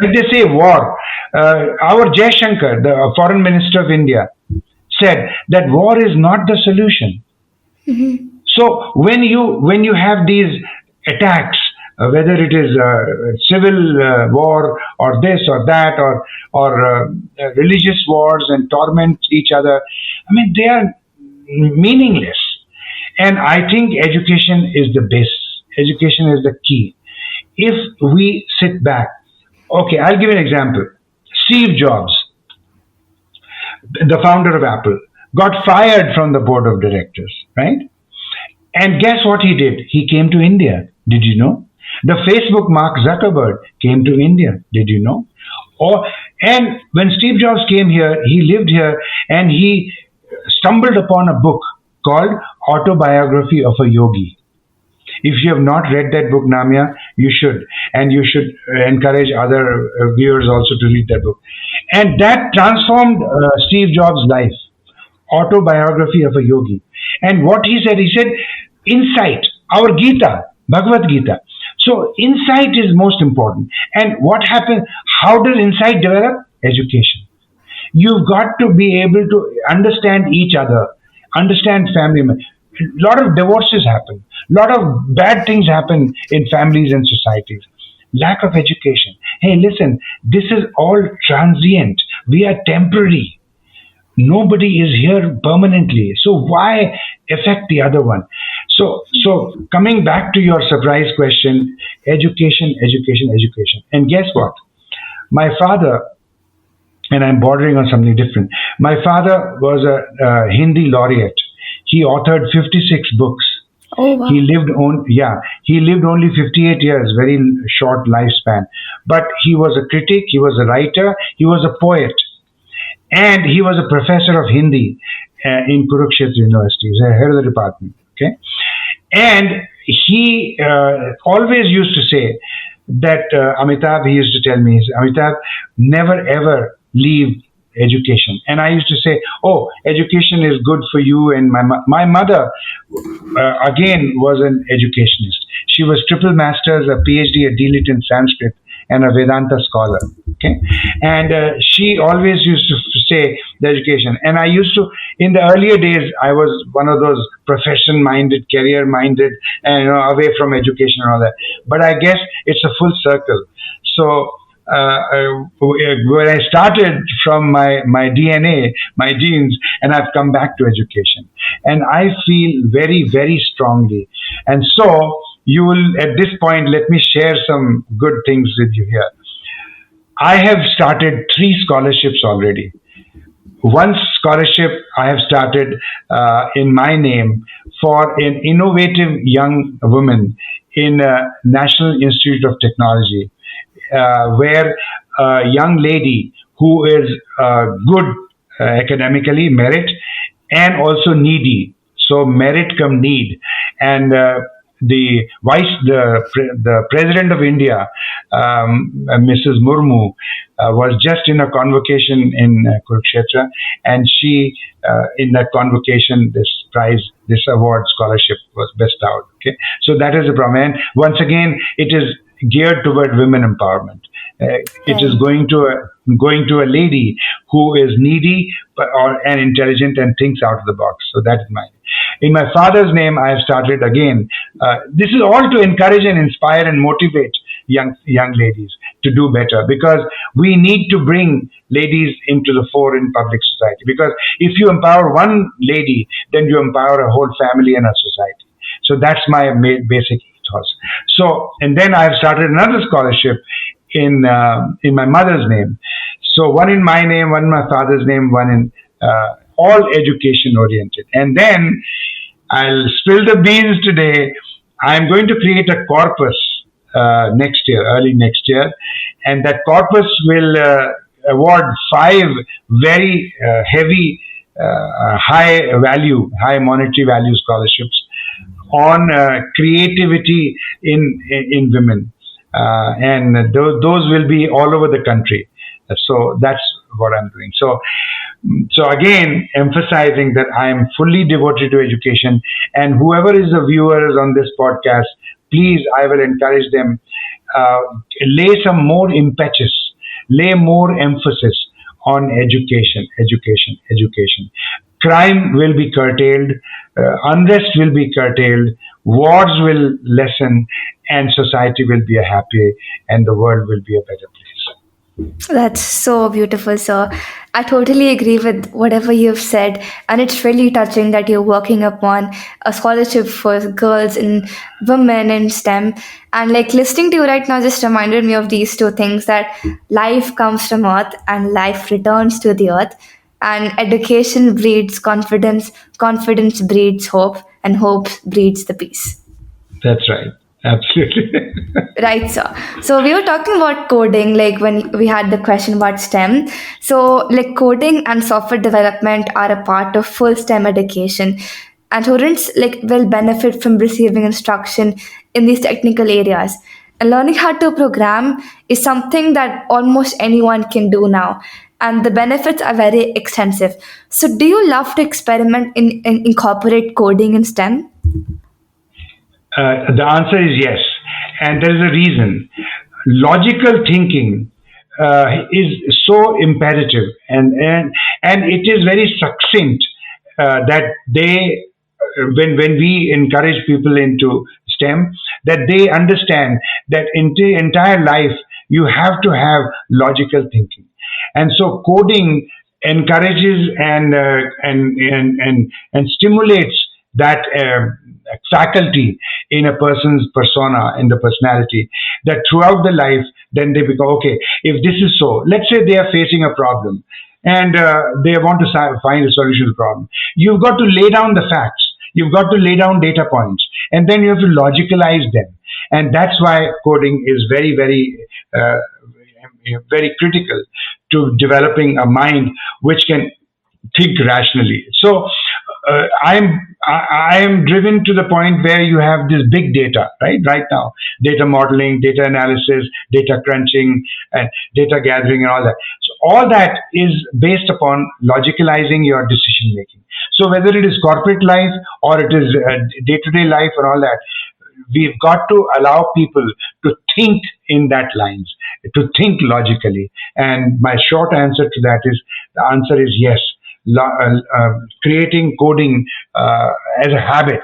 Like they say, war. Our Jaishankar, the foreign minister of India, said that war is not the solution. So when you have these attacks, whether it is civil war or this or that or religious wars and torment each other, I mean they are meaningless. And I think education is the base. Education is the key. If we sit back, okay, I'll give you an example. Steve Jobs, the founder of Apple, got fired from the board of directors, right? And guess what he did? He came to India. Did you know? The Facebook Mark Zuckerberg came to India. Did you know? And when Steve Jobs came here, he lived here and he stumbled upon a book called Autobiography of a Yogi. If you have not read that book, Namya, you should. And you should encourage other viewers also to read that book. And that transformed Steve Jobs' life. Autobiography of a Yogi. And what he said, insight, our Gita, Bhagavad Gita. So insight is most important. And what happens, how does insight develop? Education. You've got to be able to understand each other, understand family members. A lot of divorces happen. A lot of bad things happen in families and societies. Lack of education. Hey, listen, this is all transient. We are temporary. Nobody is here permanently. So why affect the other one? So coming back to your surprise question, education. And guess what? My father, and I'm bordering on something different. My father was a Hindi laureate. He authored 56 books. Oh, wow. He lived only 58 years, very short lifespan. But he was a critic, he was a writer, he was a poet. And he was a professor of Hindi in Kurukshetra University. He's the head of the department. Okay, and he always used to say that Amitabh. He used to tell me, Amitabh, never ever leave education. And I used to say, oh, education is good for you. And my mother again was an educationist. She was triple masters, a PhD, a D.Litt in Sanskrit, and a Vedanta scholar. Okay, and she always used to say the education. And I used to, in the earlier days, I was one of those profession-minded, career-minded, and away from education and all that. But I guess it's a full circle. So when I started from my DNA, my genes, and I've come back to education, and I feel very, very strongly. And so you will, at this point, let me share some good things with you here. I have started 3 scholarships already. One scholarship I have started in my name for an innovative young woman in National Institute of Technology, where a young lady who is good academically, merit, and also needy. So merit come need. And the president of India, Mrs. Murmu, was just in a convocation in Kurukshetra, and she, in that convocation, this award scholarship was bestowed. Okay, so that is the problem. And once again, it is geared toward women empowerment. It is going to a lady who is needy and intelligent and thinks out of the box. So that is mine. In my father's name, I have started again. This is all to encourage and inspire and motivate young ladies to do better, because we need to bring ladies into the fore in public society. Because if you empower one lady, then you empower a whole family and a society. So that's my basic ethos. So, and then I have started another scholarship in my mother's name. So one in my name, one in my father's name, one in all education oriented. And then I'll spill the beans today. I'm going to create a corpus next year, early next year, and that corpus will award 5 very heavy, high monetary value scholarships on creativity in women, and those will be all over the country. So that's what I'm doing. So again, emphasizing that I am fully devoted to education, and whoever is the viewers on this podcast, please, I will encourage them, uh, lay some more impetus, lay more emphasis on education, education, education. Crime will be curtailed, unrest will be curtailed, wars will lessen, and society will be a happy, and the world will be a better place. That's so beautiful, sir. I totally agree with whatever you've said, and it's really touching that you're working upon a scholarship for girls and women in STEM. And like listening to you right now just reminded me of these two things, that life comes from earth and life returns to the earth, and education breeds confidence, confidence breeds hope, and hope breeds the peace. That's right. Absolutely. Right, sir. So we were talking about coding, like when we had the question about STEM. So, like coding and software development are a part of full STEM education, and students like will benefit from receiving instruction in these technical areas. And learning how to program is something that almost anyone can do now, and the benefits are very extensive. So, do you love to experiment in incorporate coding in STEM? The answer is yes, and there is a reason. Logical thinking is so imperative, and it is very succinct, that when we encourage people into STEM, that they understand that in the entire life you have to have logical thinking, and so coding encourages and stimulates that faculty in a person's persona, in the personality, that throughout the life, then they become okay. If this is so, let's say they are facing a problem, and they want to find a solution to the problem. You've got to lay down the facts. You've got to lay down data points, and then you have to logicalize them. And that's why coding is very, very critical to developing a mind which can think rationally. So I am driven to the point where you have this big data, right now, data modeling, data analysis, data crunching, and data gathering, and all that. So all that is based upon logicalizing your decision making. So whether it is corporate life or it is day to day life or all that, we've got to allow people to think in that lines, to think logically. And my short answer to that is, the answer is yes. Creating coding as a habit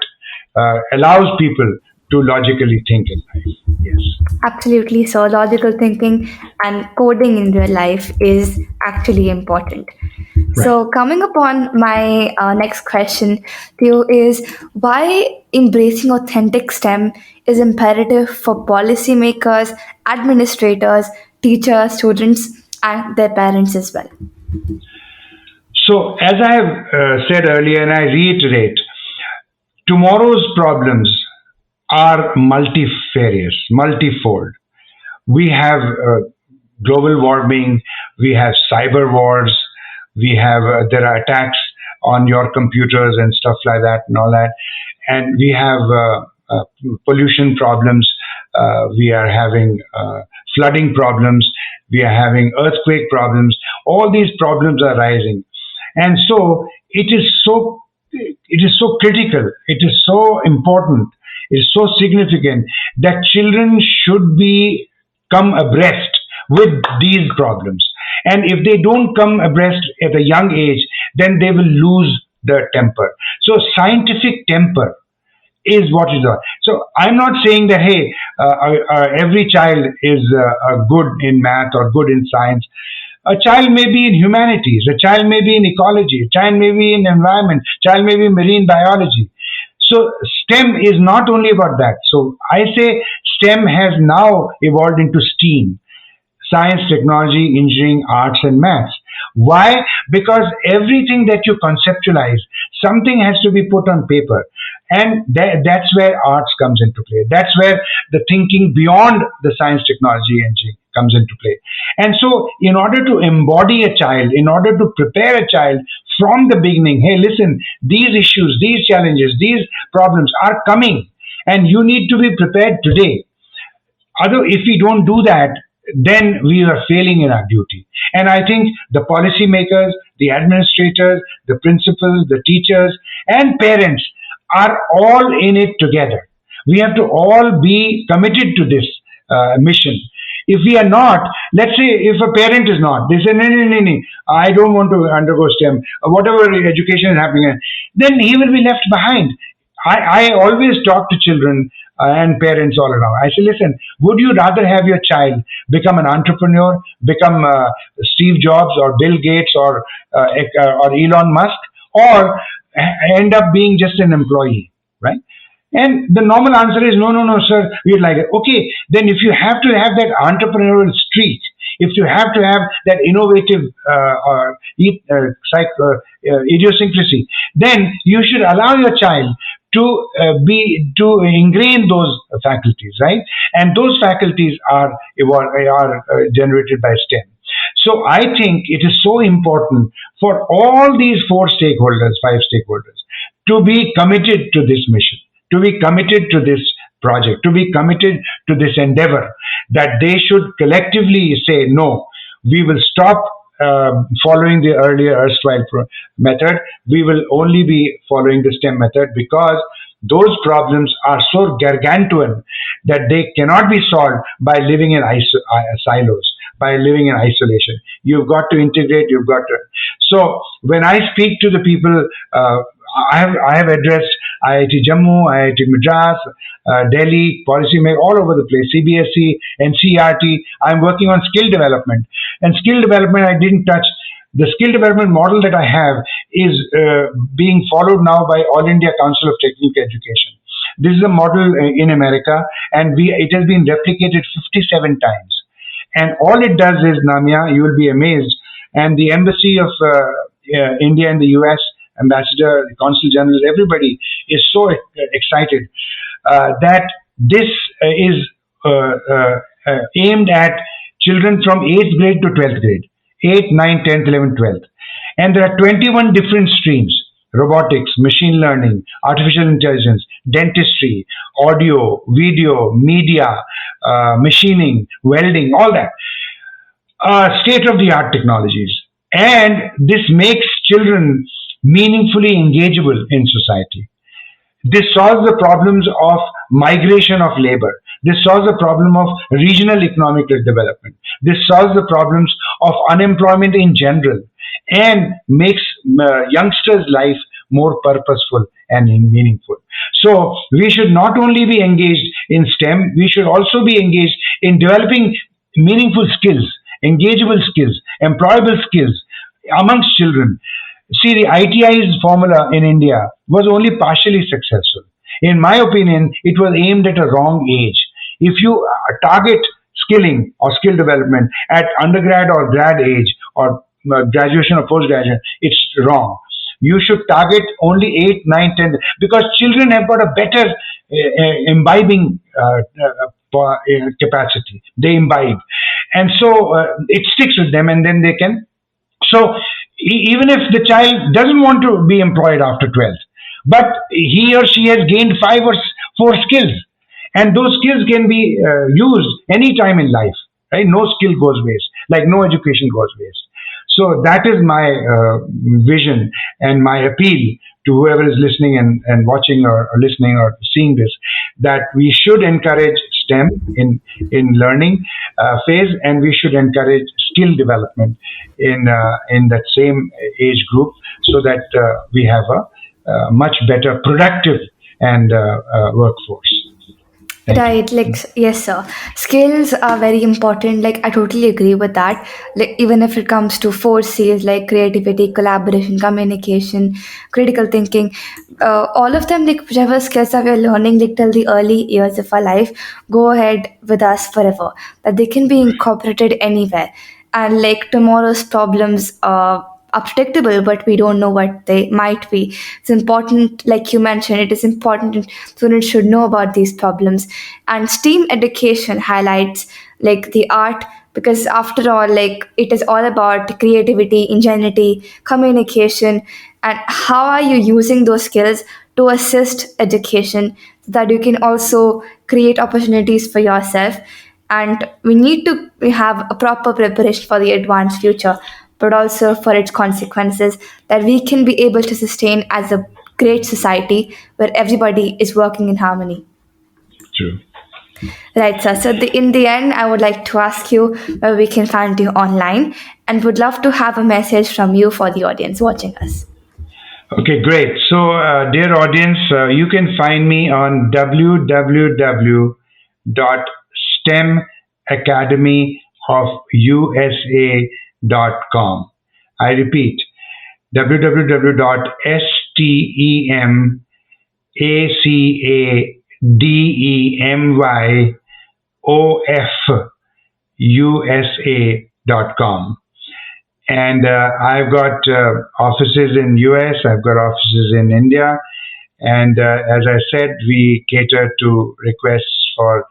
allows people to logically think in life. Yes. Absolutely. So, logical thinking and coding in real life is actually important. Right. So, coming upon my next question to you is, why embracing authentic STEM is imperative for policymakers, administrators, teachers, students, and their parents as well. So, as I have said earlier, and I reiterate, tomorrow's problems are multifarious, multifold. We have global warming, we have cyber wars, we have there are attacks on your computers and stuff like that, and all that, and we have pollution problems. We are having flooding problems. We are having earthquake problems. All these problems are rising, and so it is so critical. It is so important. It is so significant that children should be come abreast with these problems. And if they don't come abreast at a young age, then they will lose their temper. So scientific temper is what is on. So I'm not saying that hey, every child is good in math or good in science. A child may be in humanities, a child may be in ecology, a child may be in environment, a child may be in marine biology. So STEM is not only about that. So I say STEM has now evolved into STEAM: science, technology, engineering, arts, and maths. Why? Because everything that you conceptualize, something has to be put on paper. And that's where arts comes into play. That's where the thinking beyond the science, technology, engineering comes into play. And so, in order to embody a child, in order to prepare a child from the beginning. Hey, listen, these issues, these challenges, these problems are coming, and you need to be prepared today. Although, if we don't do that, then we are failing in our duty. And I think the policymakers, the administrators, the principals, the teachers, and parents are all in it together. We have to all be committed to this mission. If we are not, let's say if a parent is not, they say, no, no, no, no, I don't want to undergo STEM, whatever education is happening, then he will be left behind. I always talk to children and parents all around. I say, listen, would you rather have your child become an entrepreneur, become Steve Jobs or Bill Gates or Elon Musk, or end up being just an employee, right? And the normal answer is no, no, no, sir. We'd like it. Okay, then if you have to have that entrepreneurial streak, if you have to have that innovative idiosyncrasy, then you should allow your child to ingrain those faculties, right? And those faculties are generated by STEM. So I think it is so important for all these five stakeholders, to be committed to this mission, to be committed to this project, to be committed to this endeavor, that they should collectively say, no, we will stop following the earlier erstwhile method. We will only be following the STEM method, because those problems are so gargantuan that they cannot be solved by living in silos, by living in isolation. You've got to integrate, you've got to. So when I speak to the people, I have addressed IIT Jammu, IIT Madras, Delhi, policymakers all over the place, CBSE, NCERT. I'm working on skill development. And skill development, I didn't touch. The skill development model that I have is being followed now by All India Council of Technical Education. This is a model in America, and it has been replicated 57 times. And all it does is, Namya, you will be amazed, and the Embassy of India in the US, Ambassador, the Consul General, everybody is so excited that this is aimed at children from 8th grade to 12th grade, 8th, 9th, 10th, 11th, 12th. And there are 21 different streams: robotics, machine learning, artificial intelligence, dentistry, audio, video, media, machining, welding, all that. State-of-the-art technologies. And this makes children meaningfully engageable in society. This solves the problems of migration of labor. This solves the problem of regional economic development. This solves the problems of unemployment in general, and makes youngsters' life more purposeful and meaningful. So we should not only be engaged in STEM, we should also be engaged in developing meaningful skills, engageable skills, employable skills amongst children. See, the ITI's formula in India was only partially successful. In my opinion, it was aimed at a wrong age. If you target skilling or skill development at undergrad or grad age, or graduation or postgraduate, it's wrong. You should target only 8, 9, 10, because children have got a better imbibing capacity. They imbibe. And so it sticks with them, and then they can. So even if the child doesn't want to be employed after 12th, but he or she has gained 5 or 4 skills, and those skills can be used any time in life, right? No skill goes waste, like no education goes waste. So that is my vision and my appeal to whoever is listening and watching or listening or seeing this, that we should encourage STEM in learning phase, and we should encourage skill development in that same age group, so that we have a much better productive and workforce. Thank you. Right, like yes, sir. Skills are very important. Like I totally agree with that. Like even if it comes to 4 C's like creativity, collaboration, communication, critical thinking, all of them, like whichever skills that we're learning like till the early years of our life, go ahead with us forever. That they can be incorporated anywhere. And like tomorrow's problems are predictable, but we don't know what they might be. It's important, like you mentioned, it is important students should know about these problems. And STEAM education highlights like the art, because after all, like, it is all about creativity, ingenuity, communication, and how are you using those skills to assist education so that you can also create opportunities for yourself. And we need to have a proper preparation for the advanced future, but also for its consequences, that we can be able to sustain as a great society where everybody is working in harmony. True. Right, sir. So in the end, I would like to ask you where we can find you online, and would love to have a message from you for the audience watching us. Okay, great. So, dear audience, you can find me on www.stemacademyofUSA.com. I repeat, www.stemacademyofUSA.com. And I've got offices in US, I've got offices in India, and as I said, we cater to requests for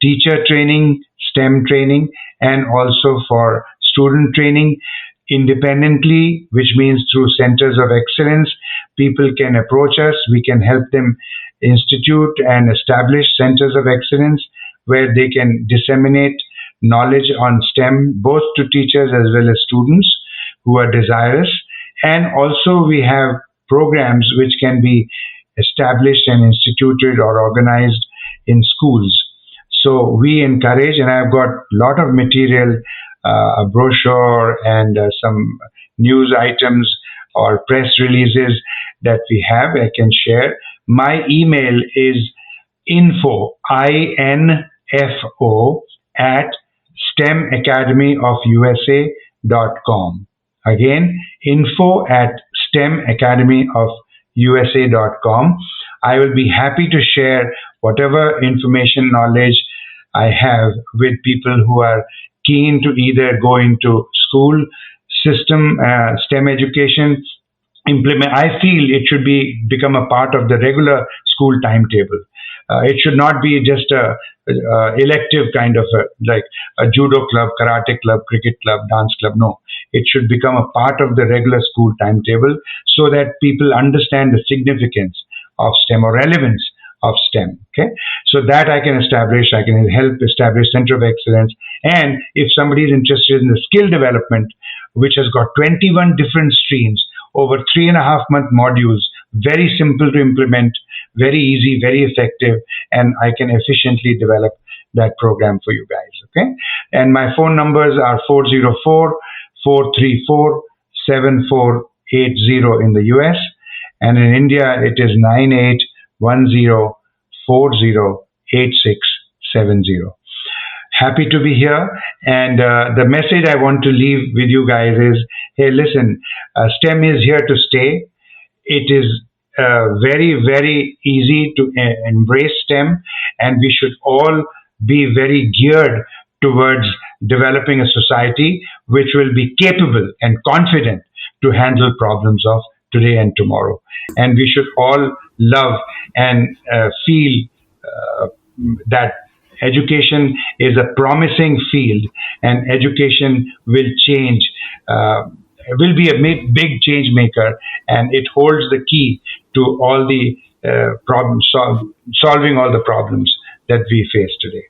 teacher training, STEM training, and also for student training independently, which means through centers of excellence. People can approach us, we can help them institute and establish centers of excellence where they can disseminate knowledge on STEM, both to teachers as well as students who are desirous. And also, we have programs which can be established and instituted or organized in schools. So we encourage, and I've got a lot of material, a brochure and some news items or press releases that we have, I can share. My email is info at STEMacademyofUSA.com. Again, info at STEMacademyofUSA.com. I will be happy to share whatever information, knowledge I have with people who are keen to either go into school system, STEM education, implement. I feel it should become a part of the regular school timetable. It should not be just a elective kind of like a judo club, karate club, cricket club, dance club. No, it should become a part of the regular school timetable so that people understand the significance of STEM or relevance of STEM. Okay, so that I can establish. I can help establish center of excellence. And if somebody is interested in the skill development, which has got 21 different streams over 3.5-month modules, very simple to implement, very easy, very effective, and I can efficiently develop that program for you guys. Okay, and my phone numbers are 404-434-7480 in the US, and in India it is 9810408670. Happy to be here, and the message I want to leave with you guys is, hey, listen, STEM is here to stay. It is very, very easy to embrace STEM, and we should all be very geared towards developing a society which will be capable and confident to handle problems of today and tomorrow. And we should all love and feel that education is a promising field, and education will change, will be a big change maker, and it holds the key to all the solving all the problems that we face today.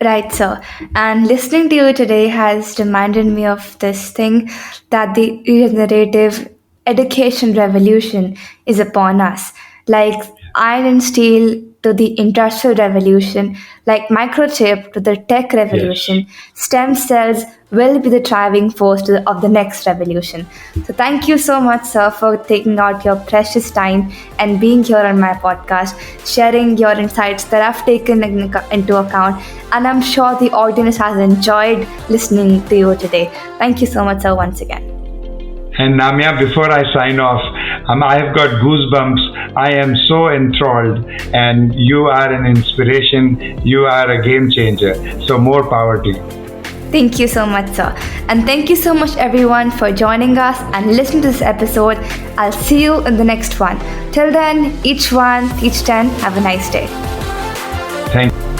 Right, sir. And listening to you today has reminded me of this thing, that the regenerative education revolution is upon us. Like iron and steel to the industrial revolution, like microchip to the tech revolution, Yes. stem cells will be the driving force of the next revolution. So thank you so much, sir, for taking out your precious time and being here on my podcast, sharing your insights that I've taken into account. And I'm sure the audience has enjoyed listening to you today. Thank you so much, sir, once again. And Namya, before I sign off, I have got goosebumps. I am so enthralled, and you are an inspiration. You are a game changer. So more power to you. Thank you so much, sir. And thank you so much, everyone, for joining us and listening to this episode. I'll see you in the next one. Till then, each 10, have a nice day. Thank you.